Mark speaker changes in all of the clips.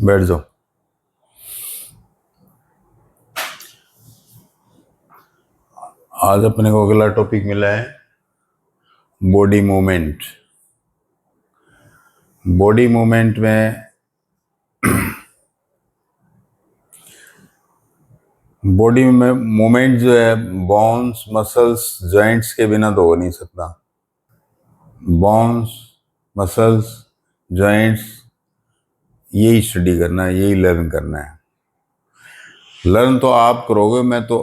Speaker 1: बैठ जाओ। आज अपने को अगला टॉपिक मिला है बॉडी मूवमेंट। बॉडी मूवमेंट में बॉडी में मूवमेंट जो है बोन्स मसल्स जॉइंट्स के बिना तो हो नहीं सकता। बोन्स मसल्स जॉइंट्स यही स्टडी करना है, यही लर्न करना है। लर्न तो आप करोगे, मैं तो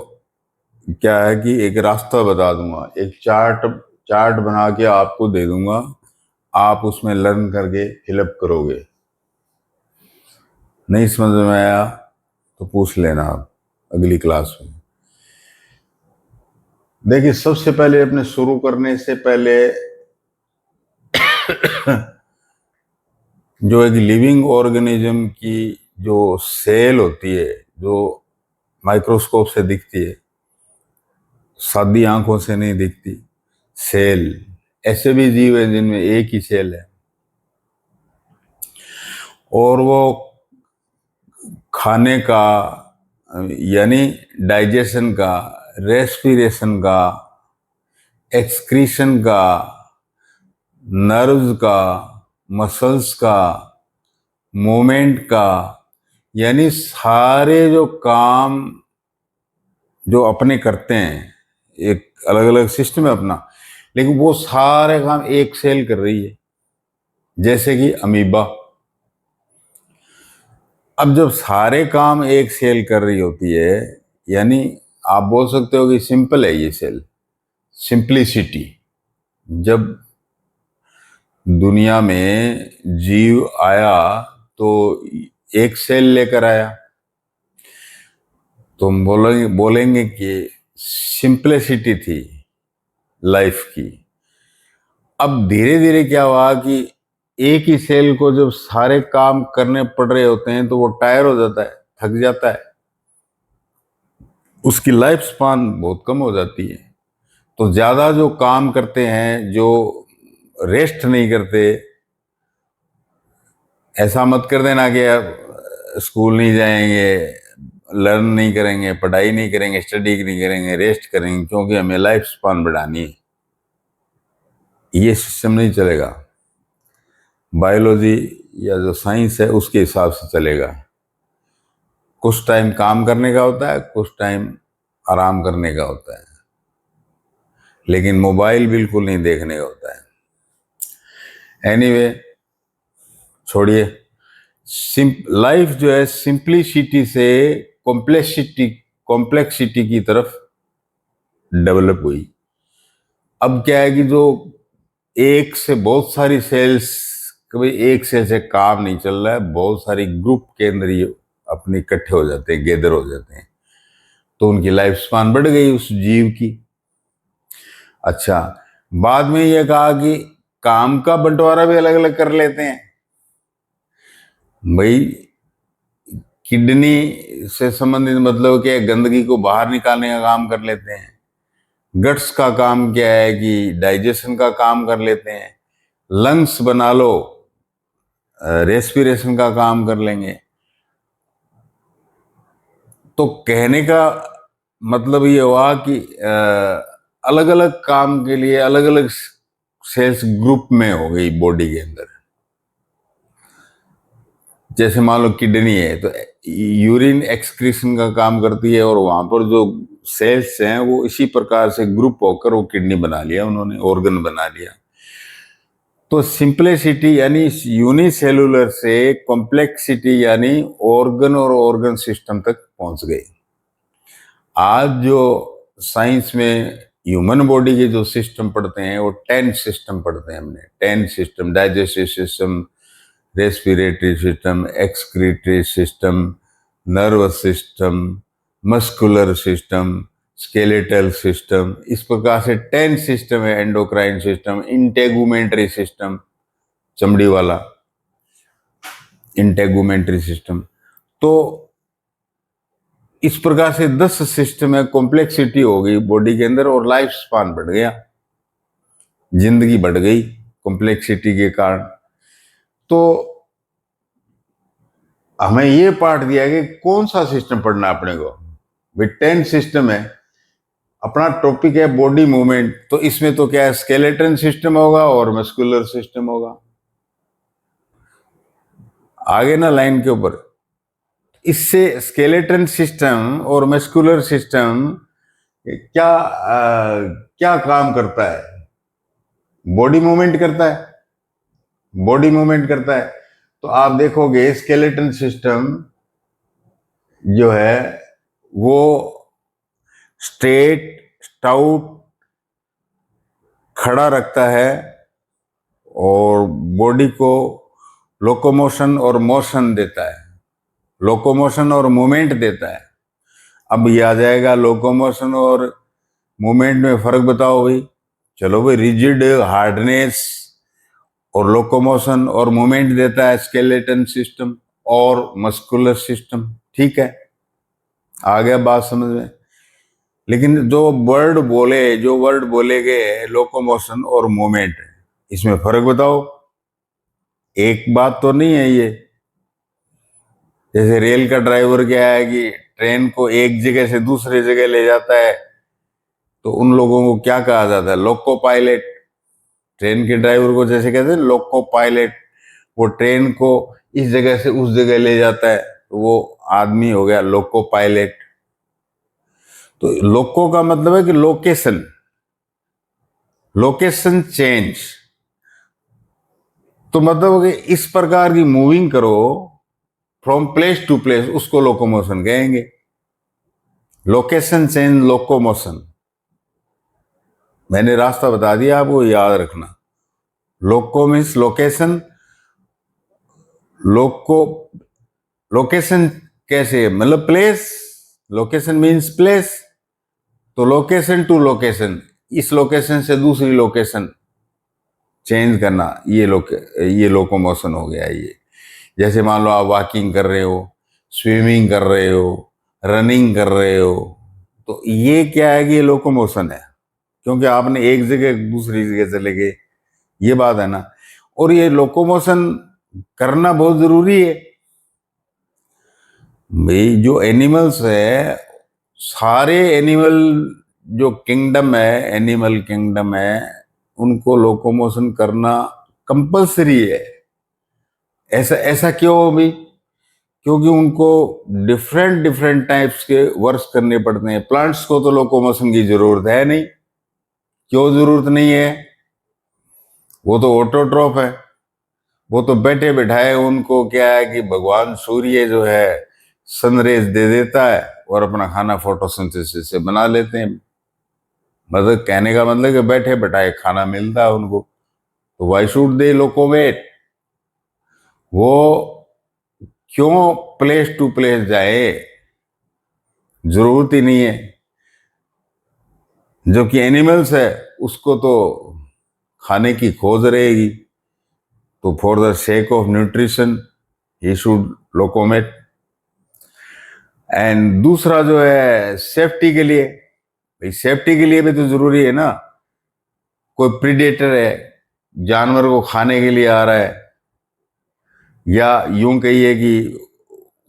Speaker 1: क्या है कि एक रास्ता बता दूंगा, एक चार्ट बना के आपको दे दूंगा, आप उसमें लर्न करके फिलअप करोगे। नहीं समझ में आया तो पूछ लेना आप अगली क्लास में। देखिए, सबसे पहले अपने शुरू करने से पहले जो एक लिविंग ऑर्गेनिज्म की जो सेल होती है, जो माइक्रोस्कोप से दिखती है, सादी आंखों से नहीं दिखती, सेल, ऐसे भी जीव है जिनमें एक ही सेल है और वो खाने का यानी डाइजेशन का, रेस्पिरेशन का, एक्सक्रीशन का, नर्व्स का, मसल्स का, मूवमेंट का, यानी सारे जो काम जो अपने करते हैं, एक अलग अलग सिस्टम है अपना, लेकिन वो सारे काम एक सेल कर रही है, जैसे कि अमीबा। अब जब सारे काम एक सेल कर रही होती है, यानी आप बोल सकते हो कि सिंपल है ये सेल, सिंप्लिसिटी। जब दुनिया में जीव आया तो एक सेल लेकर आया, तो हम बोलेंगे कि सिंप्लिसिटी थी लाइफ की। अब धीरे धीरे क्या हुआ कि एक ही सेल को जब सारे काम करने पड़ रहे होते हैं तो वो टायर हो जाता है, थक जाता है, उसकी लाइफ स्पान बहुत कम हो जाती है। तो ज्यादा जो काम करते हैं, जो रेस्ट नहीं करते, ऐसा मत कर देना कि अब स्कूल नहीं जाएंगे, लर्न नहीं करेंगे, पढ़ाई नहीं करेंगे, स्टडी नहीं करेंगे, रेस्ट करेंगे क्योंकि हमें लाइफ स्पान बढ़ानी है। ये सिस्टम नहीं चलेगा। बायोलॉजी या जो साइंस है उसके हिसाब से चलेगा। कुछ टाइम काम करने का होता है, कुछ टाइम आराम करने का होता है, लेकिन मोबाइल बिल्कुल नहीं देखने का होता है। एनीवे, छोड़िए। लाइफ जो है सिंप्लिसिटी से कॉम्प्लेक्सिटी की तरफ डेवलप हुई। अब क्या है कि जो एक से बहुत सारी सेल्स, कभी एक सेल से काम नहीं चल रहा है, बहुत सारी ग्रुप के अंदर ये अपने इकट्ठे हो जाते हैं, गैदर हो जाते हैं, तो उनकी लाइफ स्पान बढ़ गई उस जीव की। अच्छा, बाद में ये कहा कि काम का बंटवारा भी अलग अलग कर लेते हैं भाई। किडनी से संबंधित मतलब क्या है, गंदगी को बाहर निकालने का काम कर लेते हैं। गट्स का काम क्या है कि डाइजेशन का काम कर लेते हैं। लंग्स बना लो, रेस्पिरेशन का काम कर लेंगे। तो कहने का मतलब ये हुआ कि अलग अलग काम के लिए अलग अलग सेल्स ग्रुप में हो गई बॉडी के अंदर। जैसे मान लो किडनी है तो यूरिन एक्सक्रीशन का काम करती है, और वहां पर जो सेल्स हैं वो इसी प्रकार से ग्रुप होकर वो किडनी बना लिया, उन्होंने ऑर्गन बना लिया। तो सिंप्लिसिटी यानी यूनिसेलुलर से कॉम्प्लेक्सिटी यानी ऑर्गन और ऑर्गन सिस्टम तक पहुंच गए। आज जो साइंस में ह्यूमन बॉडी के जो सिस्टम पढ़ते हैं वो 10 सिस्टम पढ़ते हैं हमने। 10 system: digestive system, respiratory system, excretory system, nervous system, muscular system, skeletal system, इस प्रकार से 10 सिस्टम है। एंडोक्राइन सिस्टम, इंटेगुमेंट्री सिस्टम, चमड़ी वाला इंटेगुमेंट्री सिस्टम। तो इस प्रकार से 10 सिस्टम है, कॉम्प्लेक्सिटी हो गई बॉडी के अंदर और लाइफ स्पान बढ़ गया, जिंदगी बढ़ गई कॉम्प्लेक्सिटी के कारण। तो हमें ये पाठ दिया है कि कौन सा सिस्टम पढ़ना है अपने को। भाई 10 सिस्टम है, अपना टॉपिक है बॉडी मूवमेंट, तो इसमें तो क्या है, स्केलेटन सिस्टम होगा और मस्कुलर सिस्टम होगा। आगे ना लाइन के ऊपर, इससे स्केलेटन सिस्टम और मस्कुलर सिस्टम क्या काम करता है? बॉडी मूवमेंट करता है, बॉडी मूवमेंट करता है। तो आप देखोगे स्केलेटन सिस्टम जो है वो स्ट्रेट स्टाउट खड़ा रखता है और बॉडी को लोकोमोशन और मोशन देता है, लोकोमोशन और मूवमेंट देता है। अब ये आ जाएगा लोकोमोशन और मूवमेंट में फर्क बताओ भाई। चलो भाई, रिजिड हार्डनेस और लोकोमोशन और मूवमेंट देता है स्केलेटन सिस्टम और मस्कुलर सिस्टम, ठीक है, आ गया बात समझ में। लेकिन जो वर्ड बोले गए लोकोमोशन और मूवमेंट, इसमें फर्क बताओ। एक बात तो नहीं है ये। जैसे रेल का ड्राइवर क्या है कि ट्रेन को एक जगह से दूसरे जगह ले जाता है, तो उन लोगों को क्या कहा जाता है, लोको पायलट। ट्रेन के ड्राइवर को जैसे कहते हैं लोको पायलट, वो ट्रेन को इस जगह से उस जगह ले जाता है, तो वो आदमी हो गया लोको पायलट। तो लोको का मतलब है कि लोकेशन, लोकेशन चेंज। तो मतलब कि इस प्रकार की मूविंग करो फ्रॉम प्लेस टू प्लेस, उसको लोकोमोशन कहेंगे। Location change locomotion. मैंने रास्ता बता दिया, आपको याद रखना। लोको मीन्स लोकेशन, लोको लोकेशन कैसे, मतलब प्लेस, लोकेशन मीन्स प्लेस। तो लोकेशन टू लोकेशन, इस लोकेशन से दूसरी लोकेशन चेंज करना, ये लोकोमोशन हो गया। ये जैसे मान लो आप वॉकिंग कर रहे हो, स्विमिंग कर रहे हो, रनिंग कर रहे हो, तो ये क्या है कि ये लोकोमोशन है, क्योंकि आपने एक जगह दूसरी जगह चले गए, ये बात है ना। और ये लोकोमोशन करना बहुत जरूरी है भाई। जो एनिमल्स है, सारे एनिमल जो किंगडम है, एनिमल किंगडम है, उनको लोकोमोशन करना कंपलसरी है। ऐसा ऐसा क्यों भी? क्योंकि उनको डिफरेंट डिफरेंट टाइप्स के वर्क्स करने पड़ते हैं। प्लांट्स को तो लोकोमोशन की जरूरत है नहीं। क्यों जरूरत नहीं है? वो तो ऑटोट्रॉफ है, वो तो बैठे बैठाए उनको क्या है कि भगवान सूर्य जो है सनरेज दे देता है और अपना खाना फोटोसिंथेसिस से बना लेते हैं। मतलब कहने का मतलब कि बैठे बैठाए खाना मिलता है उनको, तो वाई शुड दे लोकोमेट? वो क्यों प्लेस टू प्लेस जाए? जरूरत ही नहीं है। जो कि एनिमल्स है उसको तो खाने की खोज रहेगी, तो for the sake of nutrition he should locomote. And दूसरा जो है सेफ्टी के लिए, भाई सेफ्टी के लिए भी तो जरूरी है ना। कोई प्रीडेटर है, जानवर को खाने के लिए आ रहा है, या यूं कहिए कि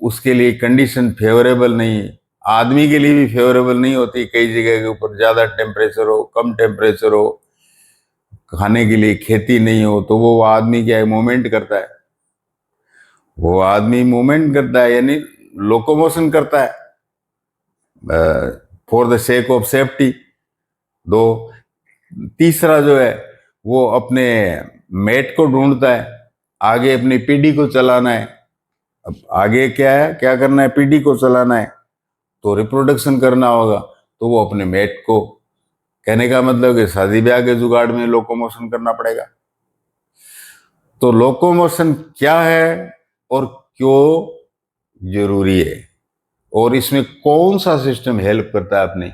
Speaker 1: उसके लिए कंडीशन फेवरेबल नहीं, आदमी के लिए भी फेवरेबल नहीं होती। कई जगह के ऊपर ज्यादा टेम्परेचर हो, कम टेम्परेचर हो, खाने के लिए खेती नहीं हो, तो वो आदमी क्या है, मूवमेंट करता है। वो आदमी मूवमेंट करता है यानी लोकोमोशन करता है for the sake of safety. दो, तीसरा जो है वो अपने मेट को ढूंढता है, आगे अपनी पीढ़ी को चलाना है। अब आगे क्या है, क्या करना है, पीढ़ी को चलाना है, तो रिप्रोडक्शन करना होगा, तो वो अपने मेट को, कहने का मतलब कि शादी ब्याह के जुगाड़ में लोकोमोशन करना पड़ेगा। तो लोकोमोशन क्या है और क्यों जरूरी है, और इसमें कौन सा सिस्टम हेल्प करता है अपने,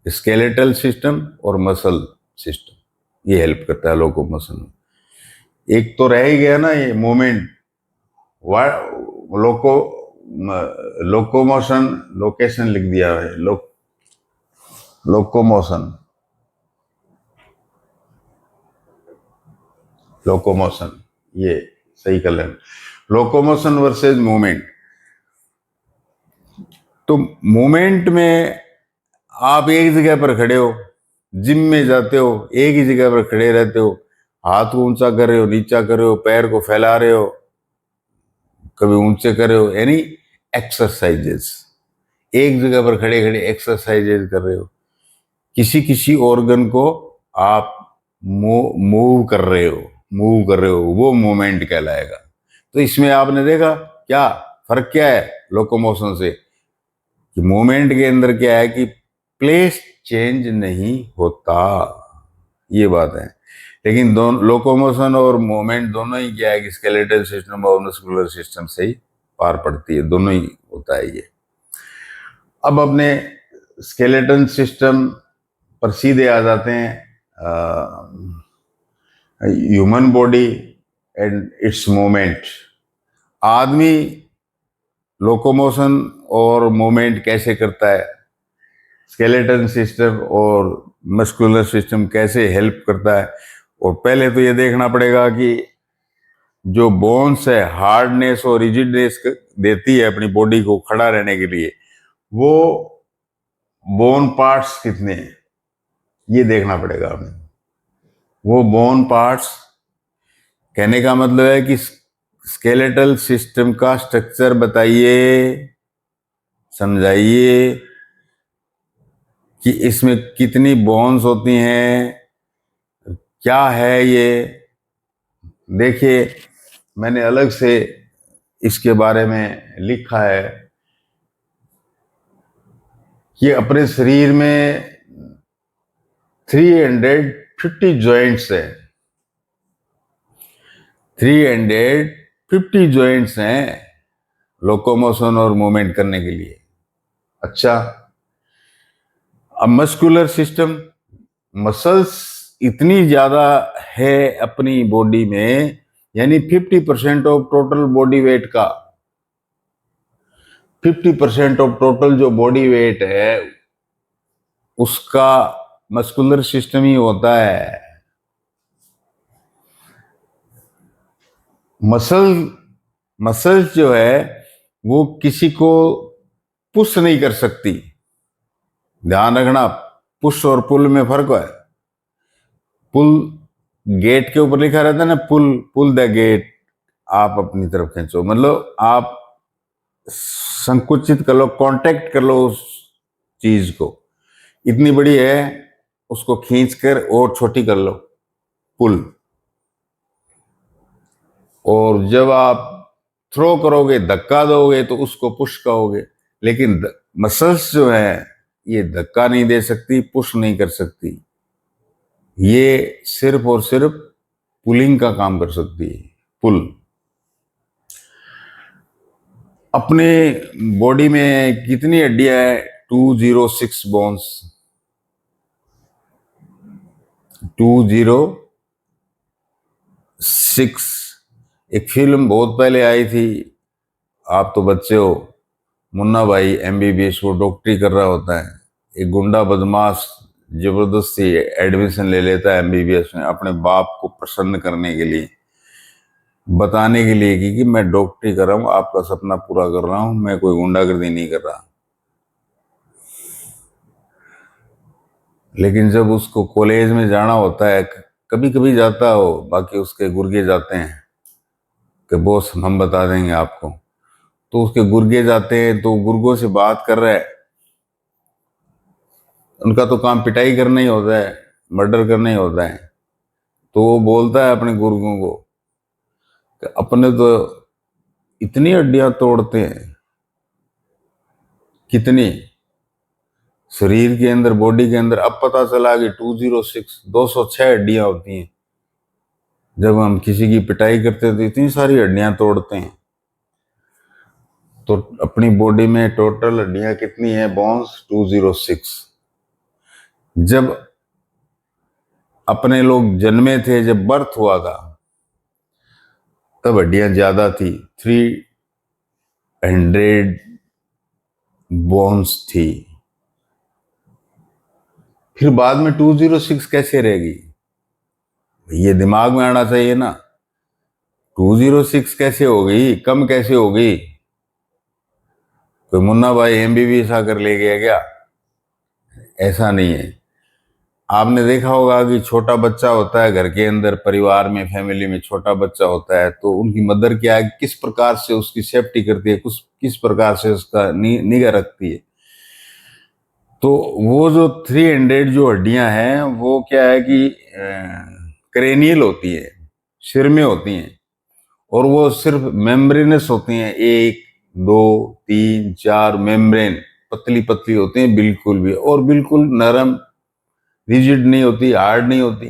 Speaker 1: स्केलेटल सिस्टम और मसल सिस्टम, ये हेल्प करता है लोकोमोशन में। एक तो रह ही गया ना ये मोमेंट, लोको लोकोमोशन, लोकेशन लिख दिया है, लोकोमोशन, लोकोमोशन, ये सही कर लेना। Locomotion versus movement. तो मूवमेंट में आप एक जगह पर खड़े हो, जिम में जाते हो, एक ही जगह पर खड़े रहते हो, हाथ को ऊंचा कर रहे हो, नीचा कर रहे हो, पैर को फैला रहे हो, कभी ऊंचे कर रहे हो, यानी एक्सरसाइजेस, एक जगह पर खड़े खड़े एक्सरसाइजेस कर रहे हो। किसी किसी ऑर्गन को आप मूव कर रहे हो, वो मूवमेंट कहलाएगा। तो इसमें आपने देखा क्या फर्क क्या है लोकोमोशन से, कि मूवमेंट के अंदर क्या है कि प्लेस चेंज नहीं होता, ये बात है। लेकिन दोनों लोकोमोशन और मूवमेंट दोनों ही क्या है कि स्केलेटल सिस्टम और मस्कुलर सिस्टम से ही पार पड़ती है, दोनों ही होता है ये। अब अपने स्केलेटन सिस्टम पर सीधे आ जाते हैं, human body and it's movement. आदमी लोकोमोशन और मूवमेंट कैसे करता है, स्केलेटन सिस्टम और मस्कुलर सिस्टम कैसे हेल्प करता है। और पहले तो ये देखना पड़ेगा कि जो बोन्स है हार्डनेस और रिजिडनेस देती है अपनी बॉडी को खड़ा रहने के लिए, वो बोन पार्ट्स कितने हैं ये देखना पड़ेगा हमें। वो बोन पार्ट्स, कहने का मतलब है कि स्केलेटल सिस्टम का स्ट्रक्चर बताइए, समझाइए कि इसमें कितनी बोन्स होती हैं, क्या है ये। देखिए मैंने अलग से इसके बारे में लिखा है कि अपने शरीर में 350 जॉइंट्स है, 350 जॉइंट्स हैं लोकोमोशन और मूवमेंट करने के लिए। अच्छा, अब मस्कुलर सिस्टम, मसल्स इतनी ज्यादा है अपनी बॉडी में, यानी 50% ऑफ टोटल बॉडी वेट का, 50% ऑफ टोटल जो बॉडी वेट है उसका मस्कुलर सिस्टम ही होता है। मसल्स जो है वो किसी को पुश नहीं कर सकती, ध्यान रखना, पुश और पुल में फर्क है। पुल गेट के ऊपर लिखा रहता है ना, पुल द गेट, आप अपनी तरफ खींचो, मतलब आप संकुचित कर लो, कांटेक्ट कर लो उस चीज को, इतनी बड़ी है उसको खींच कर और छोटी कर लो, पुल। और जब आप थ्रो करोगे, धक्का दोगे, तो उसको पुश कहोगे। लेकिन मसल्स जो है ये धक्का नहीं दे सकती, पुश नहीं कर सकती, ये सिर्फ और सिर्फ पुलिंग का काम कर सकती है, पुल। अपने बॉडी में कितनी हड्डियां है? 206 बोन्स, 206। एक फिल्म बहुत पहले आई थी, आप तो बच्चे हो, मुन्ना भाई एमबीबीएस, वो डॉक्टरी कर रहा होता है, एक गुंडा बदमाश जबरदस्ती एडमिशन ले लेता है एमबीबीएस में अपने बाप को प्रसन्न करने के लिए, बताने के लिए कि मैं डॉक्टरी कर रहा हूं, आपका सपना पूरा कर रहा हूं, मैं कोई गुंडागर्दी नहीं कर रहा। लेकिन जब उसको कॉलेज में जाना होता है, कभी कभी जाता हो, बाकी उसके गुर्गे जाते हैं कि बॉस हम बता देंगे आपको, तो उसके गुर्गे जाते हैं, तो गुर्गों से बात कर रहा है, उनका तो काम पिटाई करना ही होता है, मर्डर करना ही होता है। तो वो बोलता है अपने गुर्गों को कि अपने तो इतनी हड्डियां तोड़ते हैं, कितनी शरीर के अंदर, बॉडी के अंदर, अब पता चला कि 206, 206 हड्डियां होती हैं। जब हम किसी की पिटाई करते हैं तो इतनी सारी हड्डियां तोड़ते हैं। तो अपनी बॉडी में टोटल हड्डियां कितनी है? बोन्स 206। जब अपने लोग जन्मे थे, जब बर्थ हुआ था, तब हड्डियां ज्यादा थी, 300 बोन्स थी। फिर बाद में 206 कैसे रहेगी? ये दिमाग में आना चाहिए ना। 206 कैसे हो गई, कम कैसे हो गई? कोई मुन्ना भाई एमबीबीएस आकर ले गया क्या? ऐसा नहीं है। आपने देखा होगा कि छोटा बच्चा होता है घर के अंदर, परिवार में, फैमिली में छोटा बच्चा होता है, तो उनकी मदर क्या है, किस प्रकार से उसकी सेफ्टी करती है, किस प्रकार से उसका निगाह रखती है। तो वो जो 300 जो हड्डियां हैं वो क्या है कि क्रेनियल होती है, सिर में होती हैं, और वो सिर्फ मेम्ब्रेनस होती हैं, 1 2 3 4 मेम्ब्रेन, पतली पतली होती हैं बिल्कुल भी, और बिल्कुल नरम, रिजिड नहीं होती, हार्ड नहीं होती।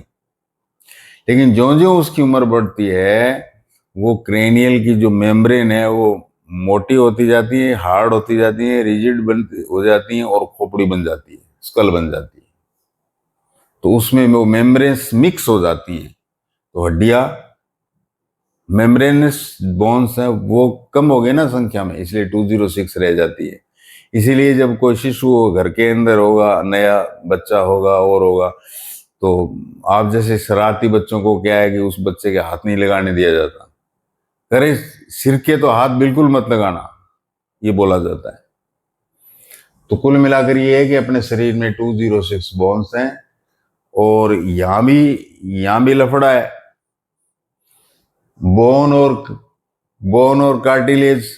Speaker 1: लेकिन जो जो उसकी उम्र बढ़ती है वो क्रेनियल की जो मेम्ब्रेन है वो मोटी होती जाती है, हार्ड होती जाती है, रिजिड बन हो जाती है, और खोपड़ी बन जाती है, स्कल बन जाती है। तो उसमें वो मेम्ब्रेन्स मिक्स हो जाती है, तो हड्डियां, मेम्ब्रेनस बोन्स हैं वो कम हो गए ना संख्या में, इसलिए 206 रह जाती है। इसीलिए जब कोई शिशु घर के अंदर होगा, नया बच्चा होगा और होगा, तो आप जैसे शरारती बच्चों को क्या है कि उस बच्चे के हाथ नहीं लगाने दिया जाता, अरे सिर के तो हाथ बिल्कुल मत लगाना, ये बोला जाता है। तो कुल मिलाकर ये है कि अपने शरीर में 206 बोन्स हैं, और यहां भी लफड़ा है। बोन और बोन और कार्टिलेज,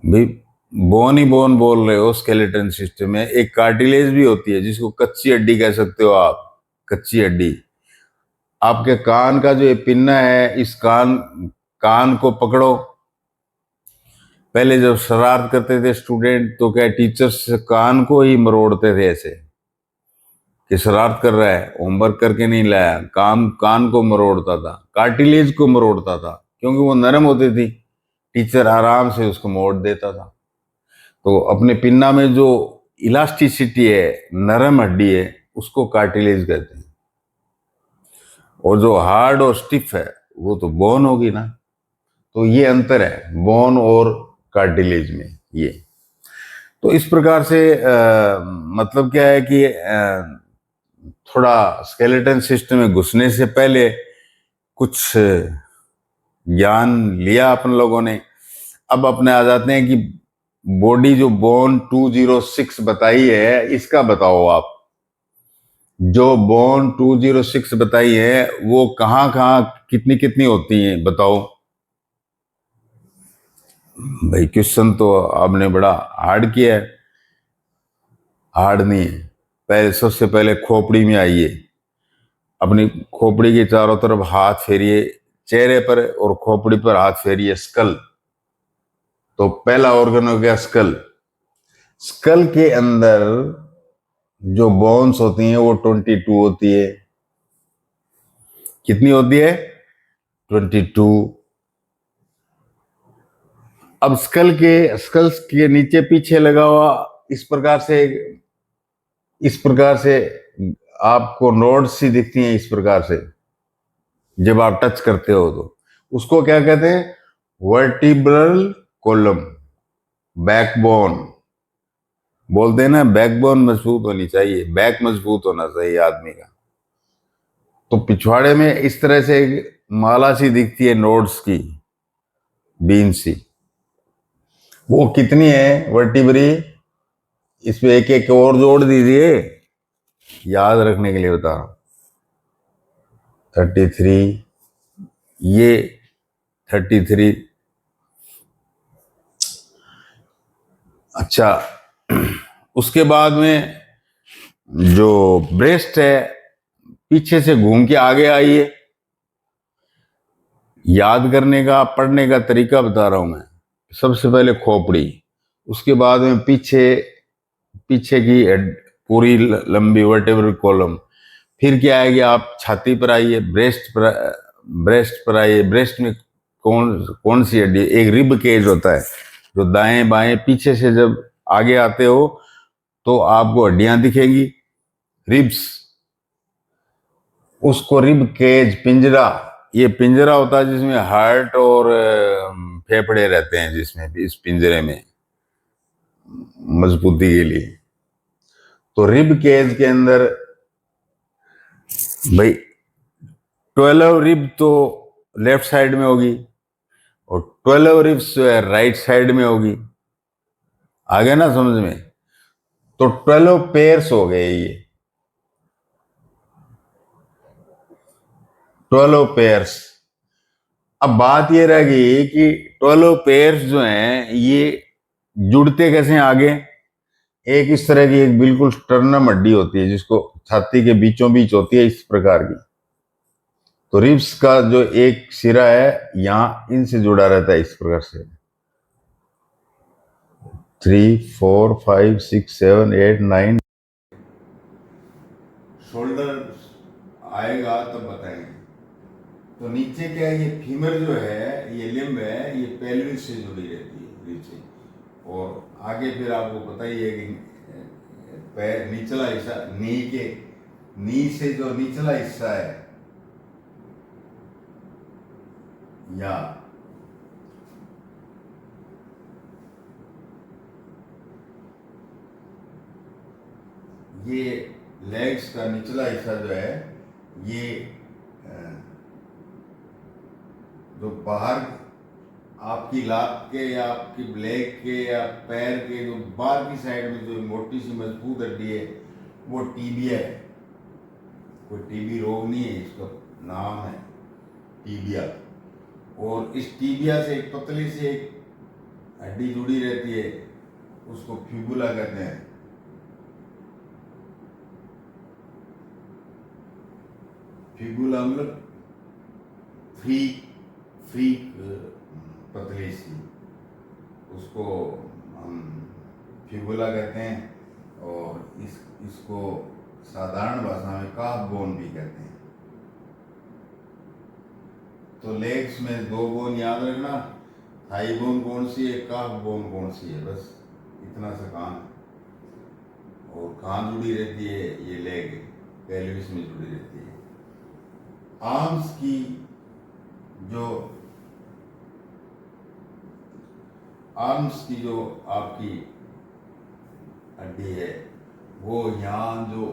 Speaker 1: भाई बोन ही बोन बोल रहे हो, स्केलेटन सिस्टम में एक कार्टिलेज भी होती है जिसको कच्ची हड्डी कह सकते हो आप, कच्ची हड्डी। आपके कान का जो ये पिन्ना है, इस कान कान को पकड़ो। पहले जब शरारत करते थे स्टूडेंट तो क्या टीचर्स कान को ही मरोड़ते थे ऐसे कि शरारत कर रहा है, होमवर्क करके नहीं लाया, कान को मरोड़ता था, कार्टिलेज को मरोड़ता था, क्योंकि वो नरम होती थी, टीचर आराम से उसको मोड़ देता था। तो अपने पिन्ना में जो इलास्टिसिटी है, नरम हड्डी है, उसको कार्टिलेज कहते हैं, और जो हार्ड और स्टिफ है वो तो बोन होगी ना। तो ये अंतर है बोन और कार्टिलेज में ये। तो इस प्रकार से मतलब क्या है कि थोड़ा स्केलेटन सिस्टम में घुसने से पहले कुछ ज्ञान लिया अपन लोगों ने। अब अपने आ जाते हैं कि बॉडी जो बोन 206 बताई है, इसका बताओ आप। जो बोन 206 बताई है वो कहाँ कहाँ कितनी कितनी होती हैं बताओ। भाई क्वेश्चन तो आपने बड़ा हार्ड किया है। हार्ड नहीं है। पहले सबसे पहले खोपड़ी में आइए, अपनी खोपड़ी के चारों तरफ हाथ फेरिए, चेहरे पर और खोपड़ी पर हाथ फेरिए, स्कल। तो पहला ऑर्गन हो गया स्कल। स्कल के अंदर जो बोन्स होती हैं वो 22 होती है। कितनी होती है? 22। अब स्कल्स के नीचे पीछे लगा हुआ इस प्रकार से आपको नोड सी दिखती हैं, इस प्रकार से जब आप टच करते हो तो उसको क्या कहते हैं? वर्टिब्रल कॉलम, बैकबोन बोलते हैं ना। बैकबोन मजबूत होनी चाहिए, बैक मजबूत होना चाहिए आदमी का। तो पिछवाड़े में इस तरह से माला सी दिखती है, नोड्स की बीन सी। वो कितनी है वर्टिब्री? इसमें एक एक और जोड़ दीजिए, याद रखने के लिए बता रहा हूं। 33, ये 33। अच्छा, उसके बाद में जो ब्रेस्ट है, पीछे से घूम के आगे आइए। याद करने का, पढ़ने का तरीका बता रहा हूं मैं। सबसे पहले खोपड़ी, उसके बाद में पीछे पीछे की पूरी लंबी वर्टेब्रल कॉलम। फिर क्या है कि आप छाती पर आइए, ब्रेस्ट पर आइए। ब्रेस्ट में कौन कौन सी हड्डी? एक रिब केज होता है, जो दाएं बाएं पीछे से जब आगे आते हो तो आपको हड्डियां दिखेंगी, रिब्स। उसको रिब केज, पिंजरा, ये पिंजरा होता है जिसमें हार्ट और फेफड़े रहते हैं, जिसमें इस पिंजरे में मजबूती के लिए। तो रिब केज के अंदर भाई 12 रिब तो लेफ्ट साइड में होगी और 12 रिब्स जो है राइट साइड में होगी। आ गया ना समझ में? तो 12 पेयर्स हो गए ये, 12 पेयर्स। अब बात ये रह गई कि 12 पेयर्स जो हैं ये जुड़ते कैसे हैं आगे। एक इस तरह की एक बिल्कुल स्टर्नम हड्डी होती है जिसको छाती के बीचों बीच होती है इस प्रकार की। तो रिब्स का जो एक सिरा है यहां इनसे जुड़ा रहता है इस प्रकार से। 3 4 5 6 7 8 9। शोल्डर आएगा तब बताएंगे। तो नीचे क्या है, ये फीमर जो है, ये लिम्ब है, ये पेल्विस से जुड़ी रहती है नीचे। और आगे फिर आपको पता ही है कि पैर निचला हिस्सा नी से जो निचला हिस्सा है या ये लेग्स का निचला हिस्सा जो है ये जो बाहर आपकी लात के या आपकी लेग के या पैर के जो बाहर की साइड में जो मोटी सी मजबूत हड्डी है वो टीबिया है। कोई टीबी रोग नहीं है, इसका नाम है टीबिया। और इस टीबिया से एक पतली सी एक हड्डी जुड़ी रहती है, उसको फ्यूबुला कहते हैं। फ्यूबुला मतलब फ्रीक पतली सी, उसको हम फ्यूबुला कहते हैं। और इसको साधारण भाषा में काफ बोन भी कहते हैं। तो लेग्स में दो बोन याद रखना, थाई बोन कौन सी है, काफ बोन कौन सी है, बस इतना सा काम है। और कहाँ जुड़ी रहती है, ये लेग पेल्विस में जुड़ी रहती है। आर्म्स की जो आपकी हड्डी है वो यहाँ जो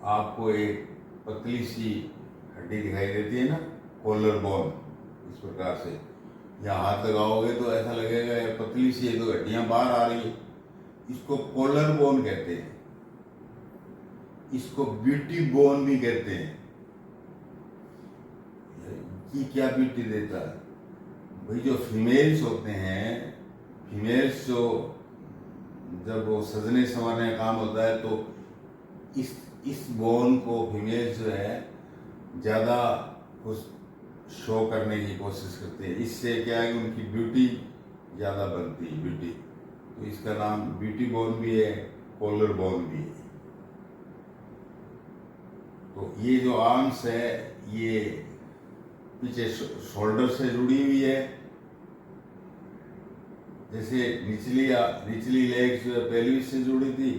Speaker 1: आपको एक पतली सी हड्डी दिखाई देती है ना, कॉलर बोन, इस प्रकार से यहाँ हाथ लगाओगे तो ऐसा लगेगा यार पतली सी है तो हड्डियाँ बाहर आ रही है, इसको कॉलर बोन कहते हैं। इसको ब्यूटी बोन भी कहते हैं। ये क्या ब्यूटी देता है भाई, जो फीमेल्स होते हैं, फीमेल्स जो जब वो सजने संवरने का काम होता है तो इस बोन को फीमेल्स जो है ज़्यादा कुछ शो करने की कोशिश करते हैं। इससे क्या है कि उनकी ब्यूटी ज़्यादा बनती है, ब्यूटी। तो इसका नाम ब्यूटी बोन भी है, कॉलर बोन भी है। तो ये जो आर्म्स है ये पीछे शोल्डर से जुड़ी हुई है। जैसे निचली लेग्स जो है पेल्विस से जुड़ी थी,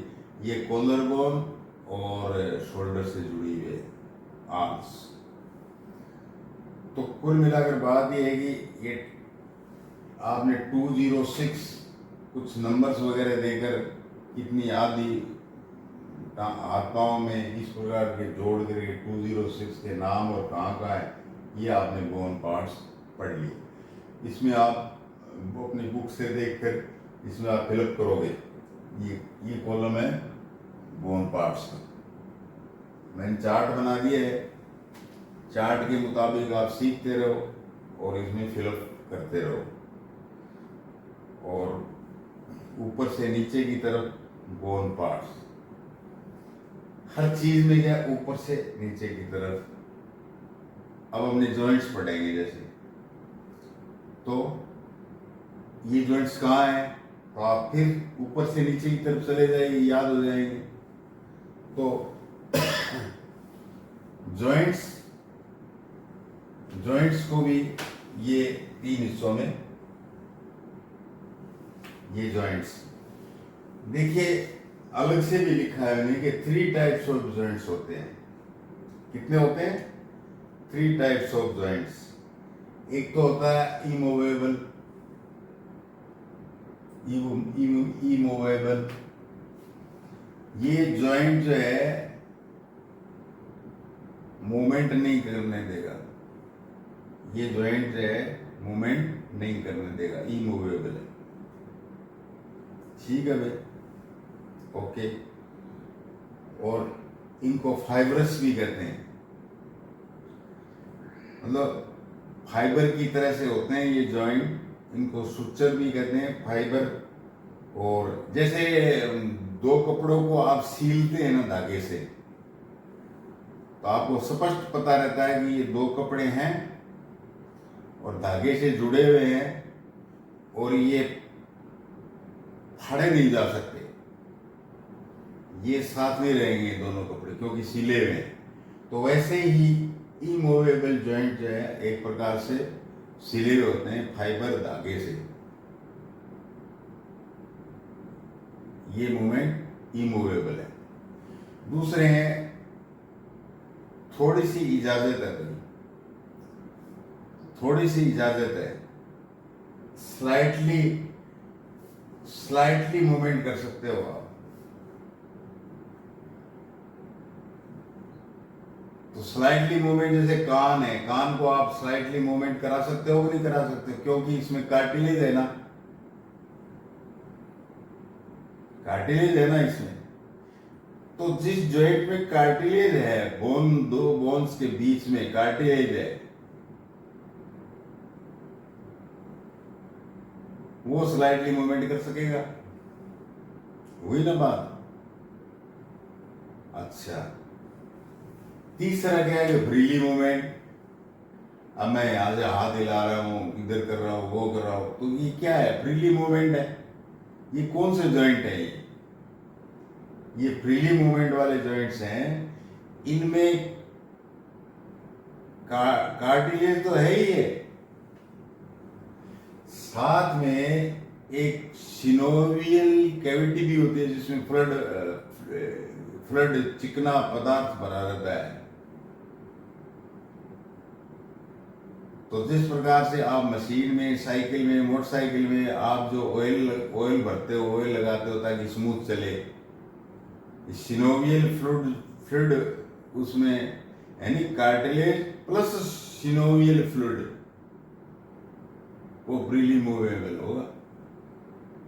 Speaker 1: ये कॉलर बोन और शोल्डर से जुड़ी हुई है आर्म्स। तो कुल मिलाकर बात ये है कि ये आपने 206 कुछ नंबर्स वगैरह देकर कितनी आदि हाथ पाँव में इस प्रकार के जोड़ करके 206 के नाम और कहाँ का है ये आपने बोन पार्ट्स पढ़ लिए। इसमें आप वो अपनी बुक से देखकर इसमें आप फिलअप करोगे। ये कॉलम है बोन पार्ट्स का। मैंने चार्ट बना दिया है, चार्ट के मुताबिक आप सीखते रहो और इसमें फिलअप करते रहो। और ऊपर से नीचे की तरफ बोन पार्ट्स, हर चीज में क्या ऊपर से नीचे की तरफ। अब हमने जॉइंट्स पढ़ेंगे। जैसे तो ये जॉइंट्स कहाँ हैं, तो आप फिर ऊपर से नीचे की तरफ चले जाएंगे, याद हो जाएंगे। तो जॉइंट्स को भी ये 3 हिस्सों में, ये जॉइंट्स देखिए अलग से भी लिखा है उन्हें कि 3 टाइप्स ऑफ जॉइंट्स होते हैं। कितने होते हैं? 3 टाइप्स ऑफ जॉइंट्स। एक तो होता है इमूवेबल, ये जॉइंट जो है मूवमेंट नहीं करने देगा, ये जॉइंट जो है मूवमेंट नहीं करने देगा, इमूवेबल है। ठीक है भाई, ओके। और इनको फाइब्रस भी कहते हैं, मतलब फाइबर की तरह से होते हैं ये जॉइंट, इनको सुचर भी कहते हैं, फाइबर। और जैसे दो कपड़ों को आप सीलते हैं ना धागे से, तो आपको स्पष्ट पता रहता है कि ये दो कपड़े हैं और धागे से जुड़े हुए हैं और ये फाड़े नहीं जा सकते, ये साथ में रहेंगे दोनों कपड़े क्योंकि सिले हुए हैं। तो वैसे ही इमूवेबल जॉइंट जो है एक प्रकार से सिले हुए होते हैं फाइबर धागे से, ये मूवमेंट इमूवेबल है। दूसरे हैं थोड़ी सी इजाजत है भाई, थोड़ी सी इजाजत है, स्लाइटली स्लाइटली मूवमेंट कर सकते हो आप। तो स्लाइटली मूवमेंट जैसे कान है, कान को आप स्लाइटली मूवमेंट करा सकते हो कि नहीं करा सकते, क्योंकि इसमें कार्टिलेज है ना, कार्टिलेज है ना इसमें। तो जिस जॉइंट में कार्टिलेज है, बोन, दो बोन्स के बीच में कार्टिलेज है, वो स्लाइटली मूवमेंट कर सकेगा, हुई ना बात। अच्छा, तीसरा क्या है, फ्रीली मूवमेंट। अब मैं यहां से हाथ हिला रहा हूं, इधर कर रहा हूं, वो कर रहा हूं, तो ये क्या है, फ्रीली मूवमेंट है। ये कौन से जॉइंट है, ये फ्रीली मूवमेंट वाले जॉइंट्स हैं। इनमें कार्टिलेज तो है ही है, साथ में एक सिनोवियल कैविटी भी होती है जिसमें फ्लड चिकना पदार्थ भरा रहता है। तो जिस प्रकार से आप मशीन में, साइकिल में, मोटरसाइकिल में आप जो ऑयल भरते हो, ऑयल लगाते हो ताकि स्मूथ चले, सिनोवियल फ्लूइड उसमें, यानी कार्टिलेज प्लस सिनोवियल फ्लूइड, वो फ्रीली मूवेबल होगा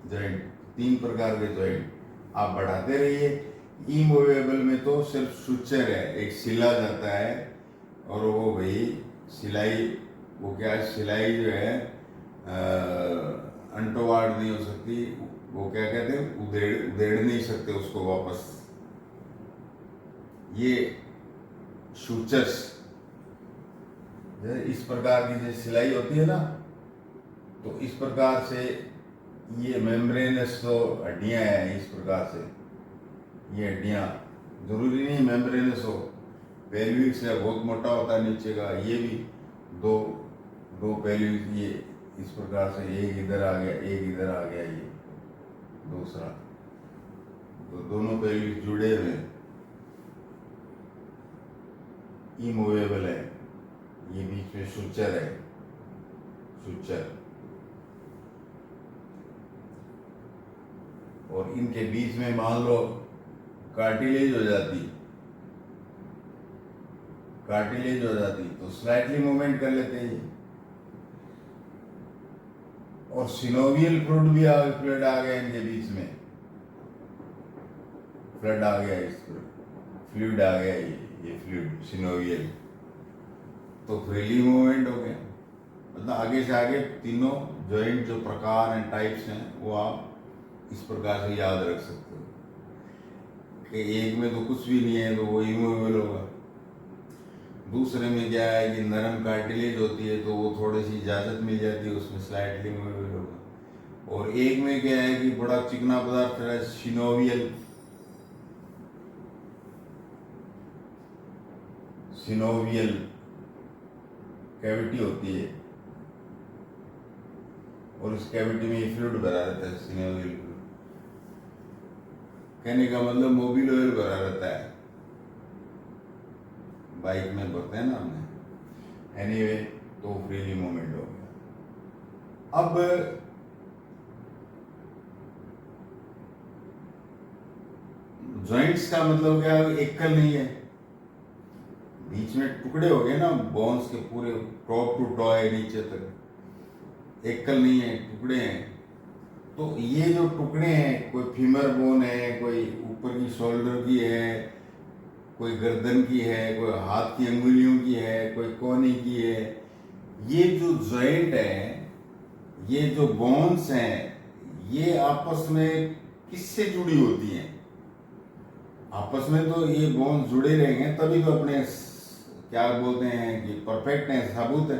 Speaker 1: जॉइंट। तीन प्रकार के जॉइंट आप बढ़ाते रहिए। इमूवेबल में तो सिर्फ सुचर है, एक सिला जाता है, और वो भाई सिलाई, वो क्या है, सिलाई जो है अंटोवार्ड नहीं हो सकती, वो क्या कहते हैं, उधेड़ नहीं सकते उसको वापस। ये सूचर्स इस प्रकार की जो सिलाई होती है ना, तो इस प्रकार से ये मेम्ब्रेनस तो हड्डियां हैं, इस प्रकार से ये हड्डियां, जरूरी नहीं मेम्ब्रेनस हो, पेल्विक से बहुत मोटा होता है नीचे का, ये भी दो पेल्विक, ये इस प्रकार से एक इधर आ गया, एक इधर आ गया, ये दूसरा, तो दोनों पेल्विक जुड़े हुए इमूवेबल है। ये बीच में सुचर है, सुचर, और इनके बीच में मान लो कार्टिलेज हो जाती, कार्टिलेज हो जाती तो स्लाइटली मूवमेंट कर लेते हैं। और सिनोवियल फ्लूइड भी फ्लूइड आ गया इनके बीच में, फ्लड आ गया, इस फ्लूइड आ गया, ये फ्लूइड सिनोवियल, तो फ्रीली मूवमेंट हो गया। मतलब आगे से आगे तीनों जॉइंट जो प्रकार हैं, टाइप्स हैं, वो आप इस प्रकार से याद रख सकते हो कि एक में तो कुछ भी नहीं है तो वो इमूवेबल होगा, दूसरे में क्या है कि नरम कार्टिलेज होती है तो वो थोड़ी सी इजाजत मिल जाती है, उसमें स्लाइटली मूवेबल होगा, और एक में क्या है कि बड़ा चिकना पदार्थ है, सिनोवियल कैविटी होती है, और उस कैविटी में ये फ्लूइड भरा रहता है, सिनोवियल फ्लूइड, कहने का मतलब मोबिल ऑयल भरा रहता है, बाइक में भरते हैं ना हमने। एनीवे, तो फ्रीली मूवमेंट हो गया। अब जॉइंट्स का मतलब क्या है, एकल नहीं है, बीच बीच में टुकड़े हो गए ना बोन्स के पूरे, टॉप टू टॉ है नीचे तक, एकल नहीं है, टुकड़े हैं। तो ये जो टुकड़े हैं, कोई फीमर बोन है, कोई ऊपर की शोल्डर की है, कोई गर्दन की है, कोई हाथ की अंगुलियों की है, कोई कोहनी की है, ये जो जॉइंट है, ये जो बोन्स हैं, ये आपस में किससे जुड़ी होती हैं? आपस में तो ये बोन्स जुड़े रहेंगे तभी तो अपने क्या बोलते हैं कि परफेक्ट है, साबुत है,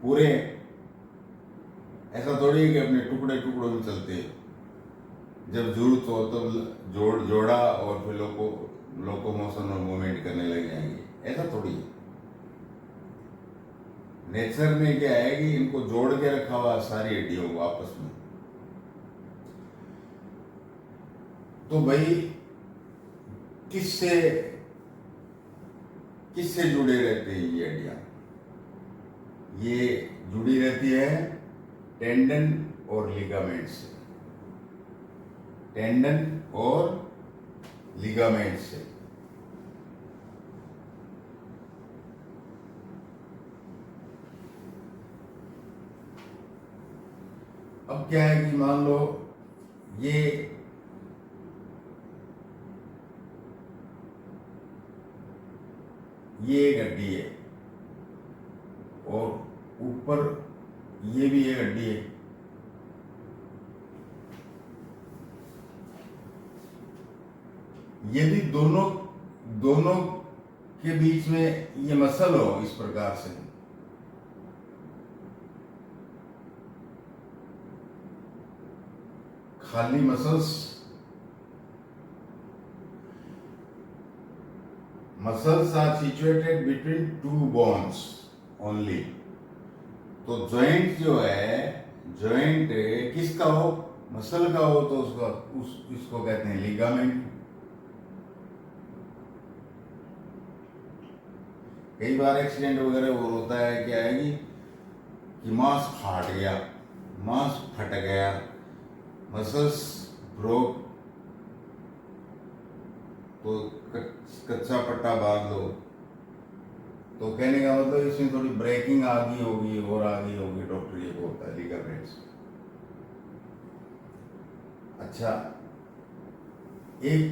Speaker 1: पूरे हैं। ऐसा थोड़ी है कि अपने टुकड़े टुकड़ों में चलते हैं, जब जरूरत हो तो जोड़ा और फिर लोकोमोशन और मूवमेंट करने लग जाएंगे, ऐसा थोड़ी है। नेचर में क्या है कि इनको जोड़ के रखा हुआ सारी हड्डियों को आपस में। तो भाई किससे किससे जुड़े रहते हैं ये हड्डियां? ये जुड़ी रहती है टेंडन और लिगामेंट से, टेंडन और लिगामेंट से। अब क्या है कि मान लो ये एक हड्डी है और ऊपर ये भी एक हड्डी है। यदि दोनों दोनों के बीच में ये मसल हो इस प्रकार से, खाली muscles are situated between two bones only. तो जॉइंट जो है, जॉइंट किसका हो? मसल का हो तो इसको कहते हैं लिगामेंट। कई बार एक्सीडेंट वगैरह वो होता है, क्या है कि मांस फाट गया, मांस फट गया, मसल्स ब्रोक, तो कच्चा पट्टा बांध दो। तो कहने का मतलब इसमें थोड़ी ब्रेकिंग आ गई होगी और आगे होगी, डॉक्टर ये बोलता है लिगामेंट्स। अच्छा, एक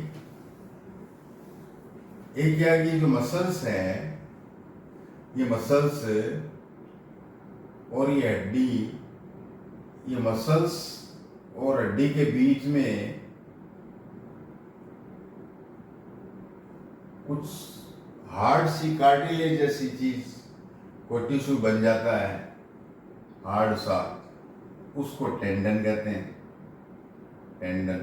Speaker 1: क्या कि जो मसल्स है, ये मसल्स और ये हड्डी, ये मसल्स और हड्डी के बीच में कुछ हार्ड सी कार्टिलेज जैसी चीज, कोई टिश्यू बन जाता है हार्ड सा, उसको टेंडन कहते हैं। टेंडन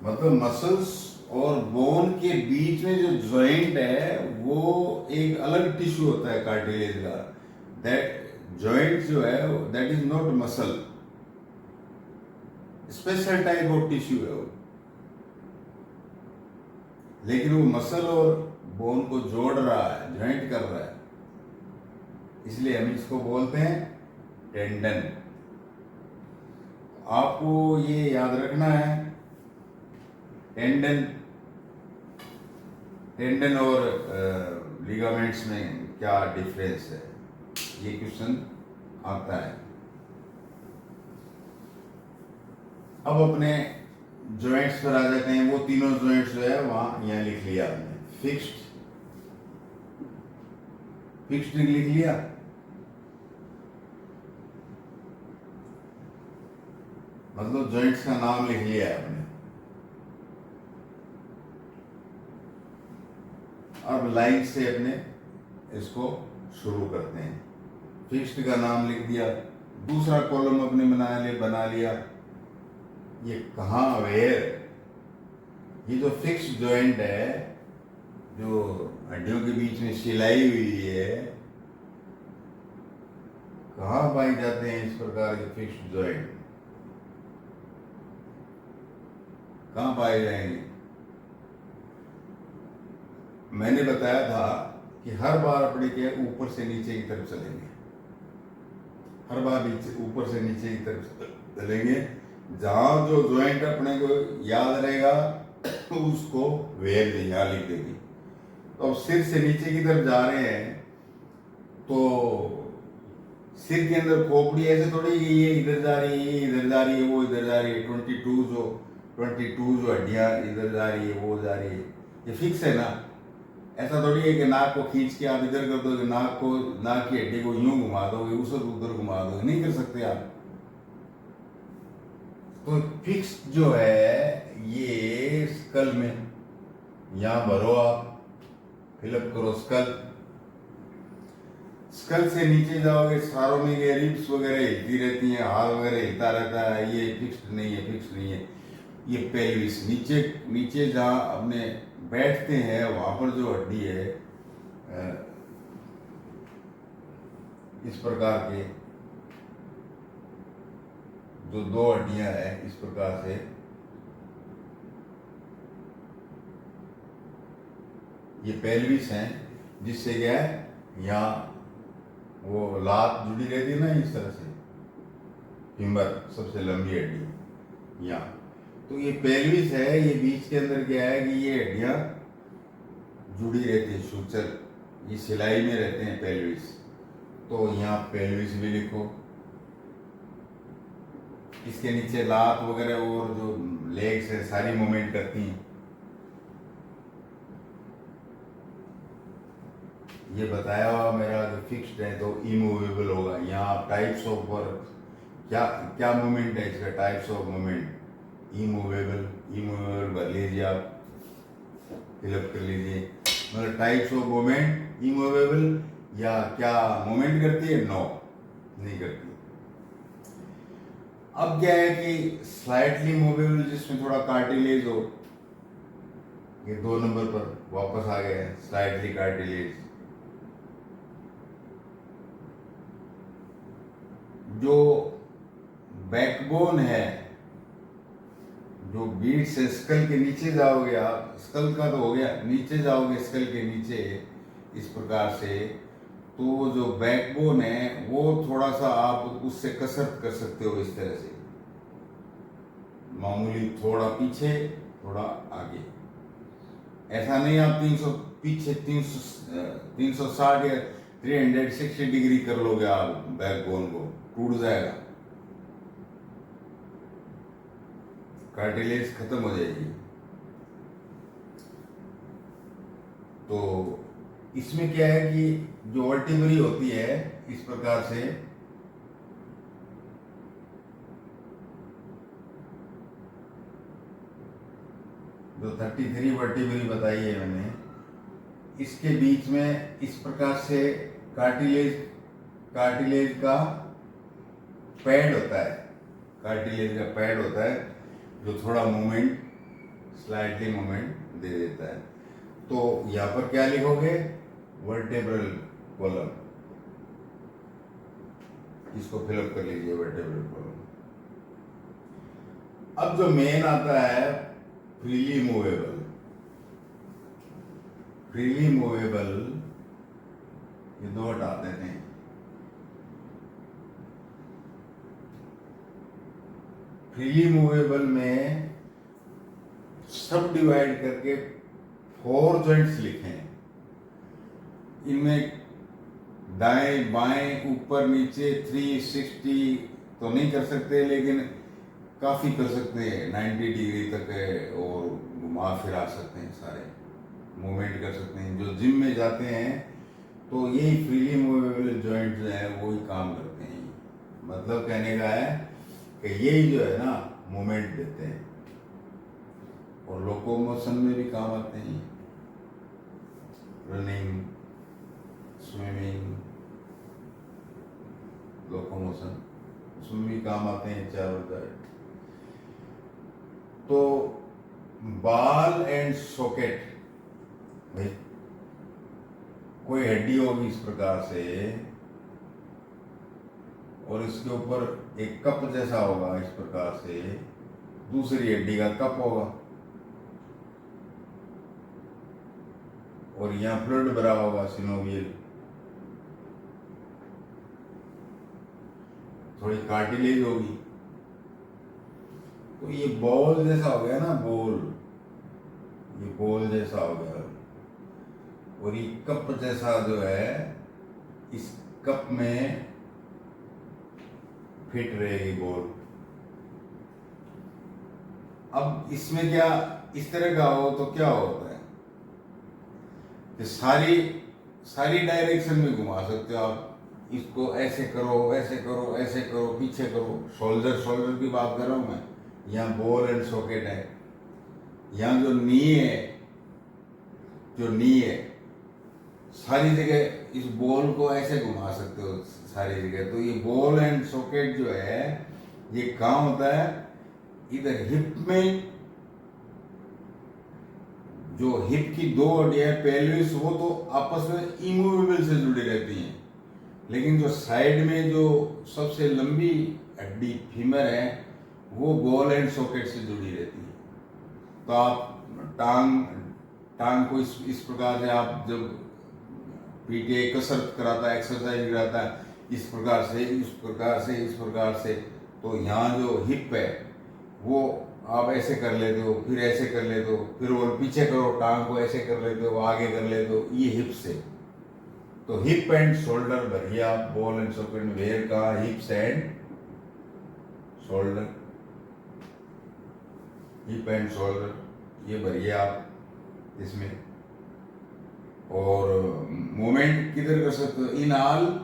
Speaker 1: मतलब मसल्स और बोन के बीच में जो जॉइंट है वो एक अलग टिश्यू होता है कार्टिलेज का। दैट जॉइंट जो है that is not muscle, special type of tissue है वो, लेकिन वो मसल और बोन को जोड़ रहा है, ज्वाइंट कर रहा है, इसलिए हम इसको बोलते हैं टेंडन। आपको ये याद रखना है टेंडन और लिगामेंट्स में क्या डिफरेंस है, ये क्वेश्चन आता है। अब अपने जॉइंट्स पर आ जाते हैं। वो तीनों जॉइंट्स जो है वहां यहां लिख लिया हमने, फिक्स्ड लिख लिया। मतलब जॉइंट्स का नाम लिख लिया है हमने। अब लाइन से अपने इसको शुरू करते हैं। फिक्स्ड का नाम लिख दिया, दूसरा कॉलम अपने बना लिया। ये कहाँ, वेयर, ये जो फिक्स्ड जॉइंट है जो हड्डियों के बीच में सिलाई हुई है, कहाँ पाए जाते हैं इस प्रकार के फिक्स्ड जॉइंट, कहाँ पाए जाएंगे? मैंने बताया था कि हर बार अपने के ऊपर से नीचे की तरफ चलेंगे, हर बार ऊपर से नीचे की तरफ चलेंगे। जहां जो जॉइंट अपने को याद रहेगा तो उसको वेयर यहाँ लिख देगी। तो अब सिर से नीचे की तरफ जा रहे हैं तो सिर के अंदर खोपड़ी ऐसे थोड़ी कि ये इधर जा रही है, ये इधर जा रही है, वो इधर जा रही है, 22 जो हड्डियां इधर जा रही है, वो जा रही है, ये फिक्स है ना। ऐसा थोड़ी है कि नाक को खींच के आप इधर कर दोगे, नाक की हड्डी को यूं घुमा दोगे, उधर घुमा दोगे, नहीं कर सकते आप। तो फिक्स जो है ये स्कल में, यहां भरो आप, फिलअप करो स्कल। स्कल से नीचे जाओगे, सारों में ये रिब्स वगैरह हिलती रहती हैं, हाथ वगैरह हिलता रहता है, ये फिक्स्ड नहीं है, फिक्स नहीं है। ये पेल्विस नीचे नीचे जहाँ अपने बैठते हैं वहां पर जो हड्डी है इस प्रकार के जो दो हड्डियां हैं इस प्रकार से, ये पेल्विस हैं, जिससे क्या है यहाँ वो लात जुड़ी रहती है ना इस तरह से, फिंगर सबसे लंबी हड्डी यहाँ। तो ये पेल्विस है, ये बीच के अंदर क्या है कि ये हड्डियां जुड़ी रहती है, सूचल, ये सिलाई में रहते हैं पेल्विस। तो यहाँ पेल्विस भी लिखो। इसके नीचे लात वगैरह और जो लेग्स है सारी मूवमेंट करती हैं। ये बताया हुआ मेरा जो फिक्स्ड है तो इमूवेबल होगा। यहाँ टाइप्स ऑफ वर्क, क्या क्या मूवमेंट है इसका, टाइप्स ऑफ मूवमेंट, इमूवेबल भर लीजिए आप, फिलअप कर लीजिए। मतलब टाइप्स ऑफ मूवमेंट, इमूवेबल या क्या मूवमेंट करती है, नो नहीं करती। अब क्या है कि स्लाइटली मूवेबल, जिसमें थोड़ा कार्टिलेज हो, ये 2 नंबर पर वापस आ गए हैं, स्लाइटली कार्टिलेज। जो बैकबोन है, जो बीट से स्कल के नीचे जाओगे आप, स्कल का तो हो गया, नीचे जाओगे स्कल के नीचे इस प्रकार से, तो जो बैकबोन है वो थोड़ा सा आप उससे कसरत कर सकते हो इस तरह से, मामूली थोड़ा पीछे थोड़ा आगे। ऐसा नहीं आप 300 पीछे 360 या 360 डिग्री कर लोगे आप, बैकबोन को टूट जाएगा, कार्टिलेज खत्म हो जाएगी। तो इसमें क्या है कि जो वर्टिब्री होती है इस प्रकार से, जो 33 वर्टिब्री बताई है मैंने, इसके बीच में इस प्रकार से कार्टिलेज का पैड होता है, कार्टिलेज का पैड होता है जो थोड़ा मूवमेंट, स्लाइटली मूवमेंट दे देता है। तो यहाँ पर क्या लिखोगे, वर्टेब्रल कॉलम, इसको फिलअप कर लीजिए, वर्टेब्रल कॉलम। अब जो मेन आता है फ्रीली मूवेबल, फ्रीली मूवेबल, ये 2 हटा देते हैं। फ्रीली मूवेबल में सब डिवाइड करके 4 जॉइंट्स लिखे हैं। इनमें दाएं बाएं ऊपर नीचे 360 तो नहीं कर सकते, लेकिन काफ़ी कर सकते हैं, 90 डिग्री तक है, और घुमा फिरा सकते हैं, सारे मूवमेंट कर सकते हैं। जो जिम में जाते हैं तो यही फ्रीली मूवेबल जॉइंट जो है वही काम करते हैं। मतलब कहने का है कि यही जो है ना मूवमेंट देते हैं, और लोकोमोशन में भी काम आते हैं, रनिंग, स्विमिंग, लोकोमोशन, उसमें भी काम आते हैं चारों जॉइंट। तो बाल एंड सॉकेट, भाई कोई हड्डी होगी इस प्रकार से, और इसके ऊपर एक कप जैसा होगा इस प्रकार से, दूसरी हड्डी का कप होगा, और यहाँ फ्लूइड भरा होगा, सिनोवियल, थोड़ी कार्टिलेज होगी। तो ये बॉल जैसा हो गया ना, बॉल, गोल जैसा हो गया, और ये कप जैसा जो है इस कप में फिट रहेगी बॉल। अब इसमें क्या, इस तरह का हो तो क्या होता है कि सारी सारी डायरेक्शन में घुमा सकते हो आप इसको, ऐसे करो, ऐसे करो, ऐसे करो, पीछे करो। शोल्डर की बात कर रहा हूं मैं। यहाँ बॉल एंड सॉकेट है, यहाँ जो नी है, सारी जगह इस बॉल को ऐसे घुमा सकते हो सारी जगह। तो ये बॉल एंड सॉकेट जो है ये काम होता है इधर हिप में, जो हिप की दो हड्डियां है पेल्विस, वो तो आपस में इमूवेबल से जुड़ी रहती हैं, लेकिन जो साइड में जो सबसे लंबी हड्डी फीमर है वो बॉल एंड सॉकेट से जुड़ी रहती है। तो आप टांग को इस प्रकार से, आप जब पीटीआई कसरत कराता है, एक्सरसाइज कराता है, इस प्रकार से, इस प्रकार से, इस प्रकार से, तो यहाँ जो हिप है वो आप ऐसे कर लेते हो, फिर ऐसे कर लेते हो, फिर वो पीछे करो, टांग को ऐसे कर लेते हो, आगे कर लेते हो, ये हिप से। तो हिप एंड शोल्डर बढ़िया बॉल एंड सॉकेट में वेयर का हिप्स and shoulder, hip and shoulder, ये बढ़िया आप इसमें। और मूवमेंट किधर कर सकते हो, इन ऑल,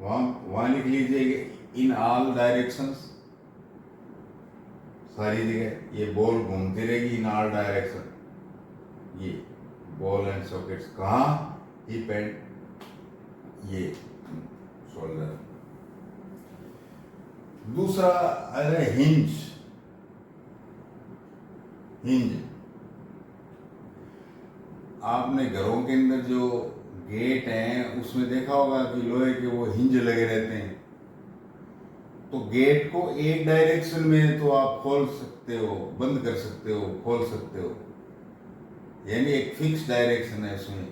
Speaker 1: वहां लिख लीजिए इन ऑल डायरेक्शंस, सारी जगह ये बॉल घूमती रहेगी इन ऑल डायरेक्शन। ये बॉल एंड सॉकेट्स कहाँ, हिप एंड ये शोल्डर। दूसरा है हिंज। आपने घरों के अंदर जो गेट हैं उसमें देखा होगा कि लोहे के वो हिंज लगे रहते हैं। तो गेट को एक डायरेक्शन में तो आप खोल सकते हो, बंद कर सकते हो, खोल सकते हो, यानी एक फिक्स डायरेक्शन है उसमें।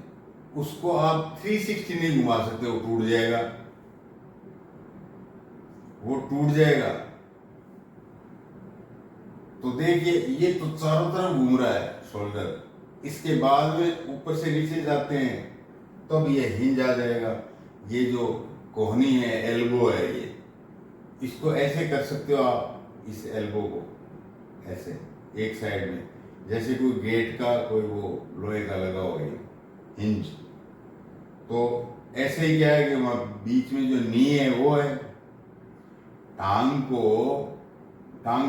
Speaker 1: उसको आप 360 नहीं घुमा सकते हो, टूट जाएगा, वो टूट जाएगा। तो देखिए ये तो चारों तरफ घूम रहा है शोल्डर, इसके बाद में ऊपर से नीचे जाते हैं तब ये हिंज आ जाएगा। ये जो कोहनी है, एल्बो है, ये इसको ऐसे कर सकते हो आप, इस एल्बो को ऐसे एक साइड में, जैसे कोई गेट का कोई वो लोहे का लगा हुआ है हिंज। तो ऐसे ही क्या है कि वहां बीच में जो नी है वो है, टांग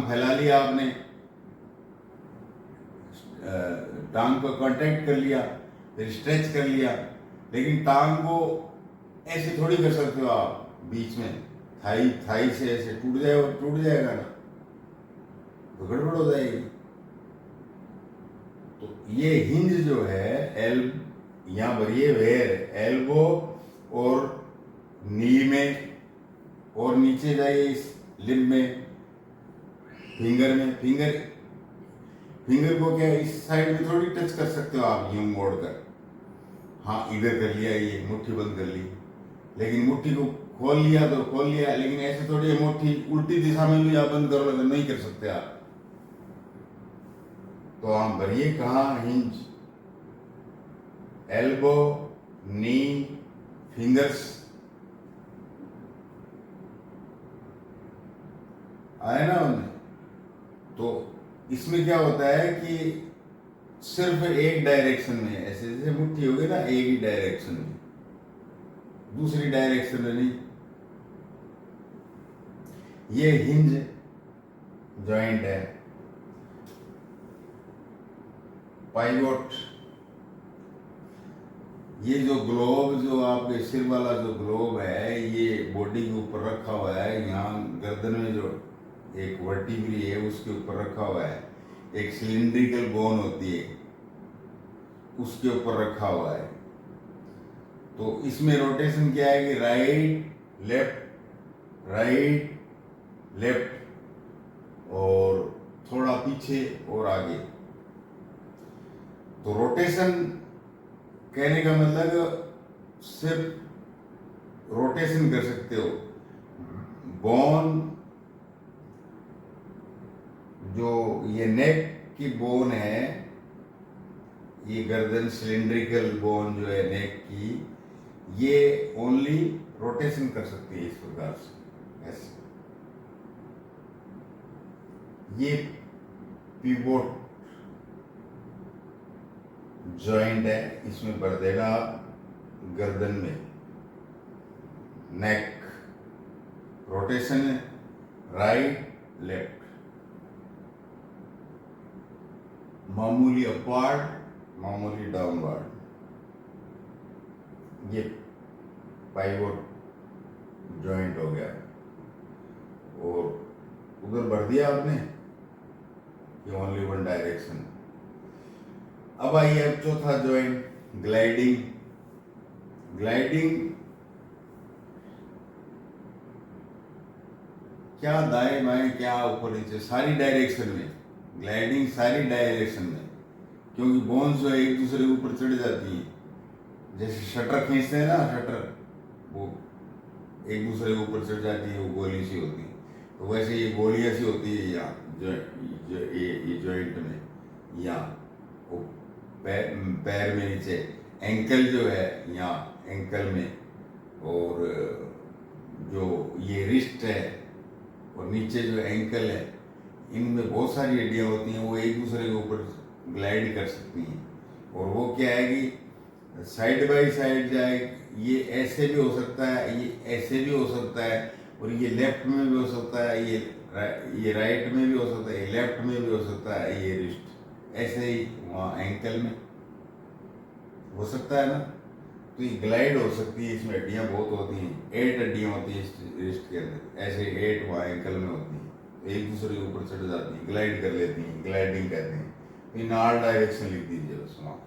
Speaker 1: फैला लिया आपने, टांग को कांटेक्ट कर लिया, फिर स्ट्रेच कर लिया, लेकिन टांग को ऐसे थोड़ी कर सकते हो आप बीच में, थाई से ऐसे टूट जाएगा ना, तो गड़बड़ हो जाएगी। तो ये हिंज जो है यहाँ पर ये वेयर एल्बो और नी में, और नीचे जाइए इस लिम्ब में, फिंगर को क्या इस साइड में थोड़ी टच कर सकते हो आप, यूं मोड़ कर, हाँ इधर कर लिया, ये मुट्ठी बंद कर ली, लेकिन मुट्ठी को खोल लिया तो खोल लिया, लेकिन ऐसे थोड़ी मुट्ठी उल्टी दिशा में भी आप बंद करो, लेकिन नहीं कर सकते आप। तो हम भरिए कहाँ, हिंज, एल्बो, नी, फिंगर्स आए ना उनमें। तो इसमें क्या होता है कि सिर्फ एक डायरेक्शन में, ऐसे जैसे मुट्ठी होगी ना, एक ही डायरेक्शन में, दूसरी डायरेक्शन में नहीं। ये हिंज जॉइंट है। पाइवोट, ये जो ग्लोब, जो आपके सिर वाला जो ग्लोब है, ये बॉडी के ऊपर रखा हुआ है, यहाँ गर्दन में जो एक वर्टिब्री है उसके ऊपर रखा हुआ है, एक सिलिंड्रिकल बोन होती है उसके ऊपर रखा हुआ है। तो इसमें रोटेशन क्या है कि राइट लेफ्ट और थोड़ा पीछे और आगे। तो रोटेशन कहने का मतलब सिर्फ रोटेशन कर सकते हो। बोन, जो ये नेक की बोन है, ये गर्दन सिलिंड्रिकल बोन जो है नेक की, ये ओनली रोटेशन कर सकती है इस प्रकार से ऐसे। ये पिवोट जॉइंट है, इसमें भर देगा गर्दन में, नेक रोटेशन है राइट लेफ्ट, मामूली अपवार्ड मामूली डाउनवर्ड, ये पाइवोट जॉइंट हो गया। और उधर भर दिया आपने, ये ओनली वन डायरेक्शन। अब आइए अब चौथा जॉइंट ग्लाइडिंग। ग्लाइडिंग क्या दाएं बाएं क्या ऊपर नीचे सारी डायरेक्शन में, ग्लाइडिंग सारी डायरेक्शन में, क्योंकि बोन्स जो है एक दूसरे के ऊपर चढ़ जाती हैं। जैसे शटर खींचते हैं ना, शटर वो एक दूसरे के ऊपर चढ़ जाती है, वो गोली सी होती है, तो वैसे ये गोली ऐसी होती है यहाँ ये जॉइंट में, यहाँ वो पैर में नीचे, एंकल जो है यहाँ एंकल में, और जो ये रिस्ट है और नीचे जो एंकल है, इनमें बहुत सारी हड्डियाँ होती हैं, वो एक दूसरे के ऊपर ग्लाइड कर सकती हैं। और वो क्या है कि साइड बाय साइड जाए, ये ऐसे भी हो सकता है, ये ऐसे भी हो सकता है, और ये लेफ्ट में भी हो सकता है, ये राइट में भी हो सकता है, ये लेफ्ट में भी हो सकता है, ये रिस्ट ऐसे ही वहाँ एंकल में हो सकता है ना। तो ये ग्लाइड हो सकती है, इसमें हड्डियाँ बहुत होती हैं, 8 हड्डियाँ होती हैं इस रिस्ट के अंदर, ऐसे 8 वहाँ एंकल में होती हैं, तो एक दूसरे के ऊपर चढ़ जाती हैं, ग्लाइड कर लेती हैं, ग्लाइडिंग कहते हैं। इन आर डायरेक्शन लिख दीजिए बस वहाँ,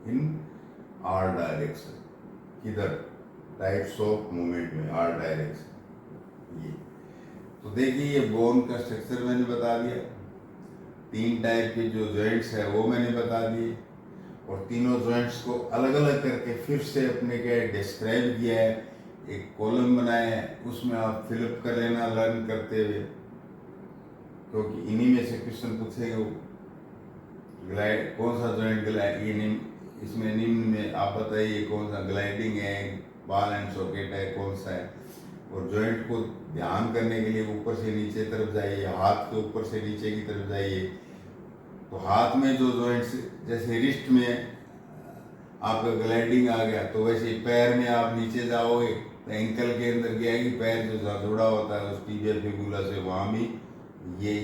Speaker 1: इन आर डायरेक्शन, किधर टाइप्स ऑफ मूवमेंट में आर डायरेक्शन। ये तो देखिए, ये बोन का स्ट्रक्चर मैंने बता दिया, 3 टाइप के जो जॉइंट्स है वो मैंने बता दिए, और तीनों जॉइंट्स को अलग अलग करके फिर से अपने क्या डिस्क्राइब किया है, एक कॉलम बनाया है, उसमें आप फिलअप कर लेना लर्न करते हुए, क्योंकि इन्हीं में से क्वेश्चन पूछेंगे। ग्लाइड कौन सा जॉइंट ग्लाइड, ये इसमें निम्न में आप बताइए कौन सा ग्लाइडिंग है, बॉल एंड सॉकेट है, कौन सा है। और जॉइंट को ध्यान करने के लिए ऊपर से नीचे तरफ जाइए, हाथ के ऊपर से नीचे की तरफ जाइए, तो हाथ में जो जॉइंट्स, जैसे रिस्ट में आपका ग्लाइडिंग आ गया, तो वैसे पैर में आप नीचे जाओगे तो एंकल के अंदर क्या है कि पैर जो जुड़ा होता है उस टिबिया फिबुला से, वहाँ भी ये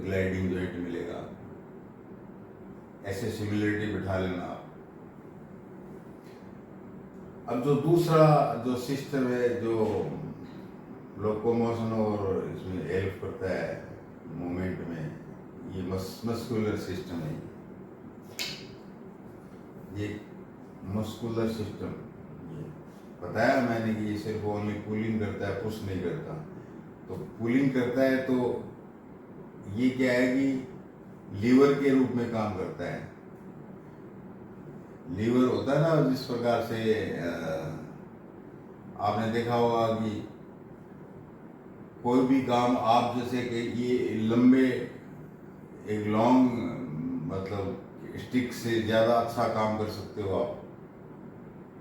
Speaker 1: ग्लाइडिंग जॉइंट मिलेगा। ऐसे सिमिलरिटी बिठा लेना आप। अब जो दूसरा जो सिस्टम है जो लोकोमोशन और इसमें हेल्प करता है मूवमेंट में, ये मस्कुलर सिस्टम है। ये मस्कुलर सिस्टम, ये बताया मैंने कि ये सिर्फ ओनली पुलिंग करता है, पुश नहीं करता। तो पुलिंग करता है तो ये क्या है कि लीवर के रूप में काम करता है। लीवर होता है ना, जिस प्रकार से आपने देखा होगा कि कोई भी काम आप, जैसे कि ये लंबे एक लॉन्ग मतलब स्टिक से ज़्यादा अच्छा काम कर सकते हो आप,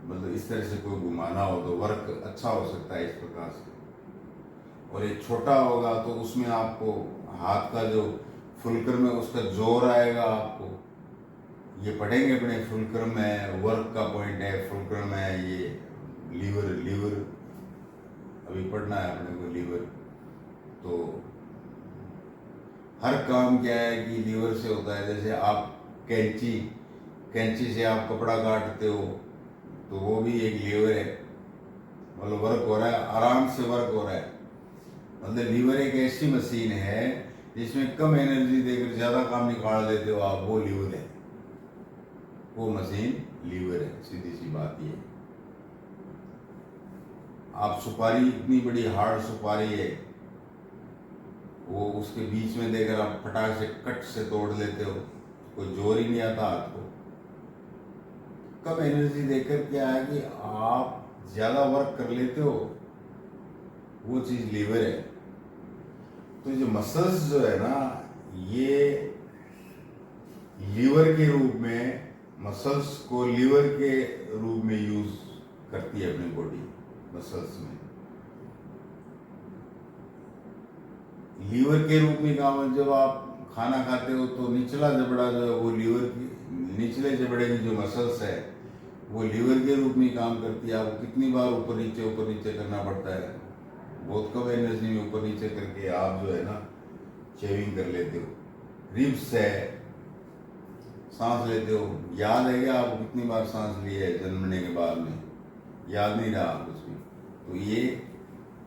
Speaker 1: मतलब इस तरह से कोई घुमाना हो तो वर्क अच्छा हो सकता है इस प्रकार से। और एक छोटा होगा तो उसमें आपको हाथ का जो फुलक्रम में उसका जोर आएगा आपको, ये पढ़ेंगे अपने फुलक्रम है, वर्क का पॉइंट है, फुलक्रम है, ये लीवर अभी पढ़ना है अपने को लीवर। तो हर काम क्या है कि लीवर से होता है। जैसे आप कैंची से आप कपड़ा काटते हो तो वो भी एक लीवर है, मतलब वर्क हो रहा है, आराम से वर्क हो रहा है। मतलब लीवर एक ऐसी मशीन है जिसमें कम एनर्जी देकर ज़्यादा काम निकाल देते हो आप, वो लीवर है, वो मशीन लीवर है। सीधी सी बात ये, आप सुपारी, इतनी बड़ी हार्ड सुपारी है, वो उसके बीच में देकर आप फटाक से कट से तोड़ लेते हो, कोई जोर ही नहीं आता हाथ को। कम एनर्जी देकर क्या है कि आप ज़्यादा वर्क कर लेते हो, वो चीज़ लीवर है। तो जो मसल्स जो है ना, ये लीवर के रूप में मसल्स को लीवर के रूप में यूज करती है अपनी बॉडी। मसल्स में लीवर के रूप में काम है। जब आप खाना खाते हो तो निचला जबड़ा जो है वो लीवर की, निचले जबड़े की जो मसल्स है वो लीवर के रूप में काम करती है। आपको कितनी बार ऊपर नीचे करना पड़ता है, बहुत कम एनर्जी में ऊपर नीचे करके आप जो है ना शेविंग कर लेते हो। रिब्स है, सांस लेते हो, याद है क्या आपको कितनी बार सांस ली है जन्मने के बाद में? याद नहीं रहा कुछ भी। तो ये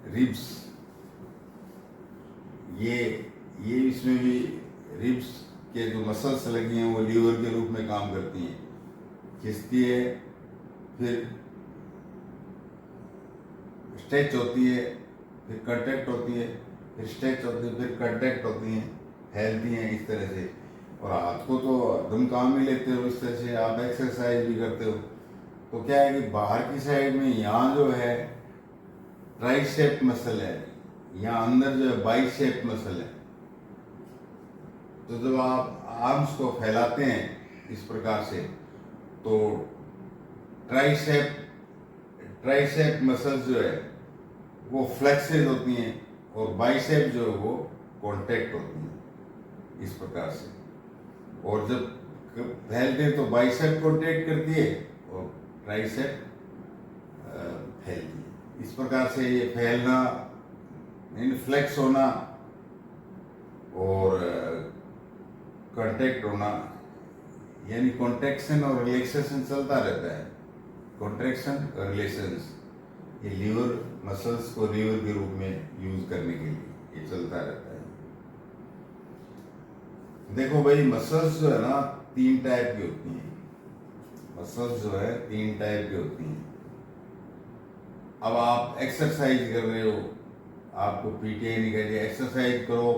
Speaker 1: रिब्स, ये इसमें भी रिब्स के जो मसल्स लगी हैं वो लीवर के रूप में काम करती हैं, खिंचती है, फिर स्ट्रेच होती है, फिर कंट्रैक्ट होती है, फिर स्ट्रेच होती है, फिर कंट्रैक्ट होती हैं, फैलती हैं इस तरह से। और हाथ को तो तुम काम ही लेते हो इस तरह से, आप एक्सरसाइज भी करते हो। तो क्या है कि बाहर की साइड में यहाँ जो है ट्राइसेप मसल है, यहाँ अंदर जो है बाइसेप मसल है। तो जब आप आर्म्स को फैलाते हैं इस प्रकार से तो ट्राइसेप मसल्स जो है वो फ्लेक्सेड होती हैं और बाइसेप जो है वो कॉन्ट्रैक्ट होती हैं इस प्रकार से। और जब फैलते हैं तो बाइसेप कॉन्ट्रैक्ट करती है और ट्राइसेप फैलती है। इस प्रकार से ये फैलना, फ्लेक्स होना और कॉन्ट्रैक्ट होना, यानी कॉन्ट्रैक्शन और रिलैक्सेशन चलता रहता है। कॉन्ट्रैक्शन और रिलेशंस, ये लीवर मसल्स को लीवर के रूप में यूज करने के लिए ये चलता रहता है। देखो भाई, मसल्स जो है ना 3 टाइप की होती हैं। मसल्स जो है 3 टाइप की होती हैं। अब आप एक्सरसाइज कर रहे हो, आपको पीटीआई नहीं कह दिया एक्सरसाइज करो,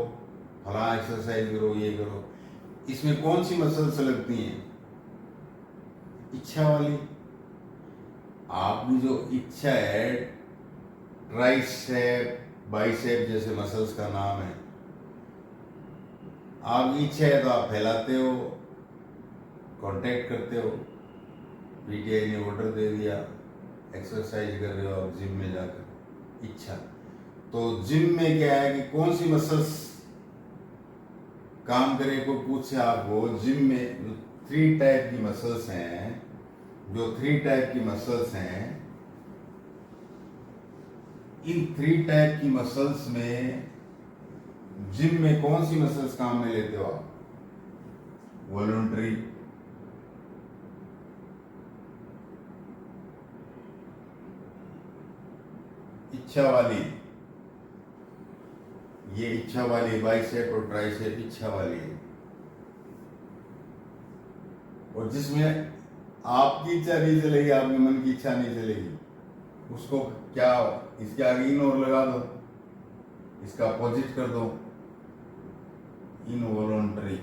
Speaker 1: फला एक्सरसाइज करो, ये करो, इसमें कौन सी मसल्स लगती हैं? इच्छा वाली। आपकी जो इच्छा है, ट्राइसेप, बाइसेप जैसे मसल्स का नाम है। आपकी इच्छा है तो आप फैलाते हो, कांटेक्ट करते हो, पीटीआई ने ऑर्डर दे दिया, एक्सरसाइज कर रहे हो आप जिम में जाकर, इच्छा। तो जिम में क्या है कि कौन सी मसल्स काम करे, को पूछे आपको। जिम में जो 3 टाइप की मसल्स हैं, इन 3 टाइप की मसल्स में जिम में कौन सी मसल्स काम में लेते हो आप? वॉलंटरी, इच्छा वाली, ये इच्छा वाली बाइसेप और ट्राइसेप इच्छा वाली है। और जिसमें आपकी इच्छा नहीं चलेगी, आपके मन की इच्छा नहीं चलेगी, उसको क्या, इसके आगे इन और लगा दो, इसका अपोजिट कर दो, इनवॉलंटरी।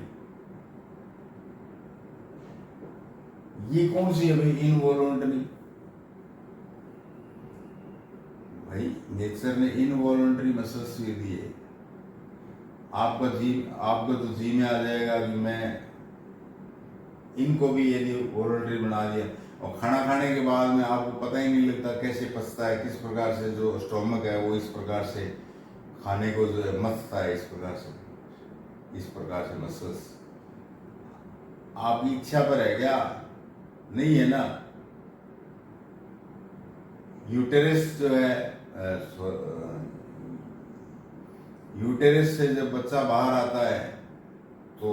Speaker 1: ये कौन सी है भाई इनवॉलंटरी? भाई नेचर ने इनवॉलंटरी मसल्स दे दी है। आपको तो जी में आ जाएगा कि मैं इनको भी यदि वॉलंटरी बना दिया। और खाना खाने के बाद में आपको पता ही नहीं लगता कैसे पचता है, किस प्रकार से जो स्टोमक है वो इस प्रकार से खाने को जो है मथता है, इस प्रकार से मसल्स। आपकी इच्छा पर है क्या? नहीं है ना। यूटेरस जो है, यूटेरस से जब बच्चा बाहर आता है तो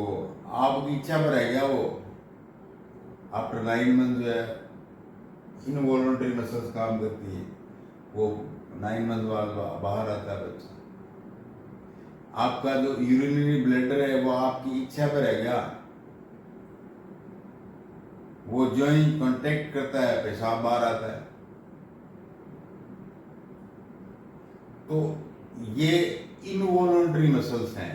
Speaker 1: आपकी इच्छा पर है क्या वो? आफ्टर 9 मंथ जो है इनवॉलंटरी मसल्स काम करती है, वो 9 मंथ बाद बाहर आता है बच्चा। आपका जो यूरिनरी ब्लैडर है वो आपकी इच्छा पर है क्या? वो जो ही कांटेक्ट करता है पेशाब बाहर आता है। तो ये इनवॉलंटरी मसल्स हैं।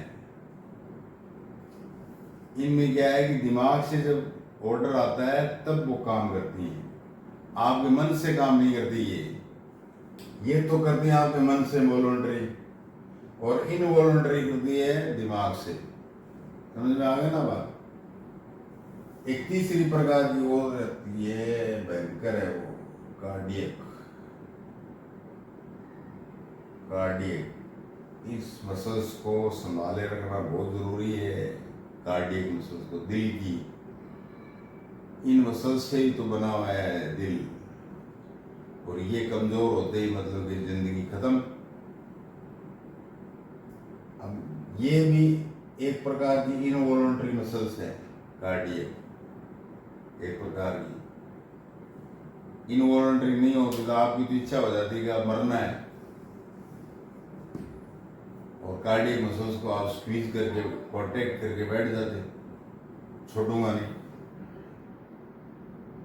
Speaker 1: इनमें क्या है कि दिमाग से जब ऑर्डर आता है तब वो काम करती हैं, आपके मन से काम नहीं करती। ये तो करती हैं आपके मन से वॉलंटरी, और इनवॉलंटरी करती है दिमाग से। समझ में आ गया ना बात? एक तीसरी प्रकार की वो रहती है, भयंकर है वो, कार्डियक। कार्डियक इस मसल्स को संभाले रखना बहुत जरूरी है। कार्डियक मसल्स को, दिल की, इन मसल्स से ही तो बना हुआ है दिल, और ये कमजोर होते ही मतलब कि जिंदगी खत्म। अब ये भी एक प्रकार की इनवॉलंटरी मसल्स है, कार्डियक एक प्रकार की। इनवॉलंटरी नहीं होती तो आपकी तो इच्छा हो जाती है कि आप मरना है, और कार्डियक मसल्स को आप स्क्वीज करके प्रोटेक्ट करके बैठ जाते, छोड़ूंगा नहीं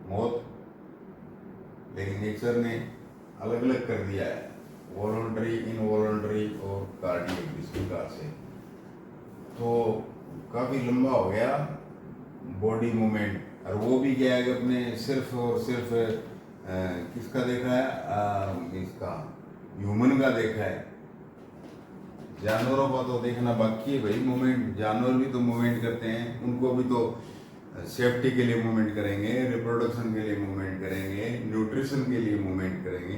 Speaker 1: मौत। लेकिन नेचर ने अलग अलग कर दिया है, वॉलंटरी, इनवॉलंटरी और कार्डियक इस प्रकार से। तो काफ़ी लंबा हो गया बॉडी मूवमेंट, और वो भी क्या है कि अपने सिर्फ और सिर्फ किसका देखा है, इसका ह्यूमन का देखा है। जानवरों का तो देखना बाकी है भाई मूवमेंट। जानवर भी तो मूवमेंट करते हैं, उनको भी तो सेफ्टी के लिए मूवमेंट करेंगे, रिप्रोडक्शन के लिए मूवमेंट करेंगे, न्यूट्रिशन के लिए मूवमेंट करेंगे।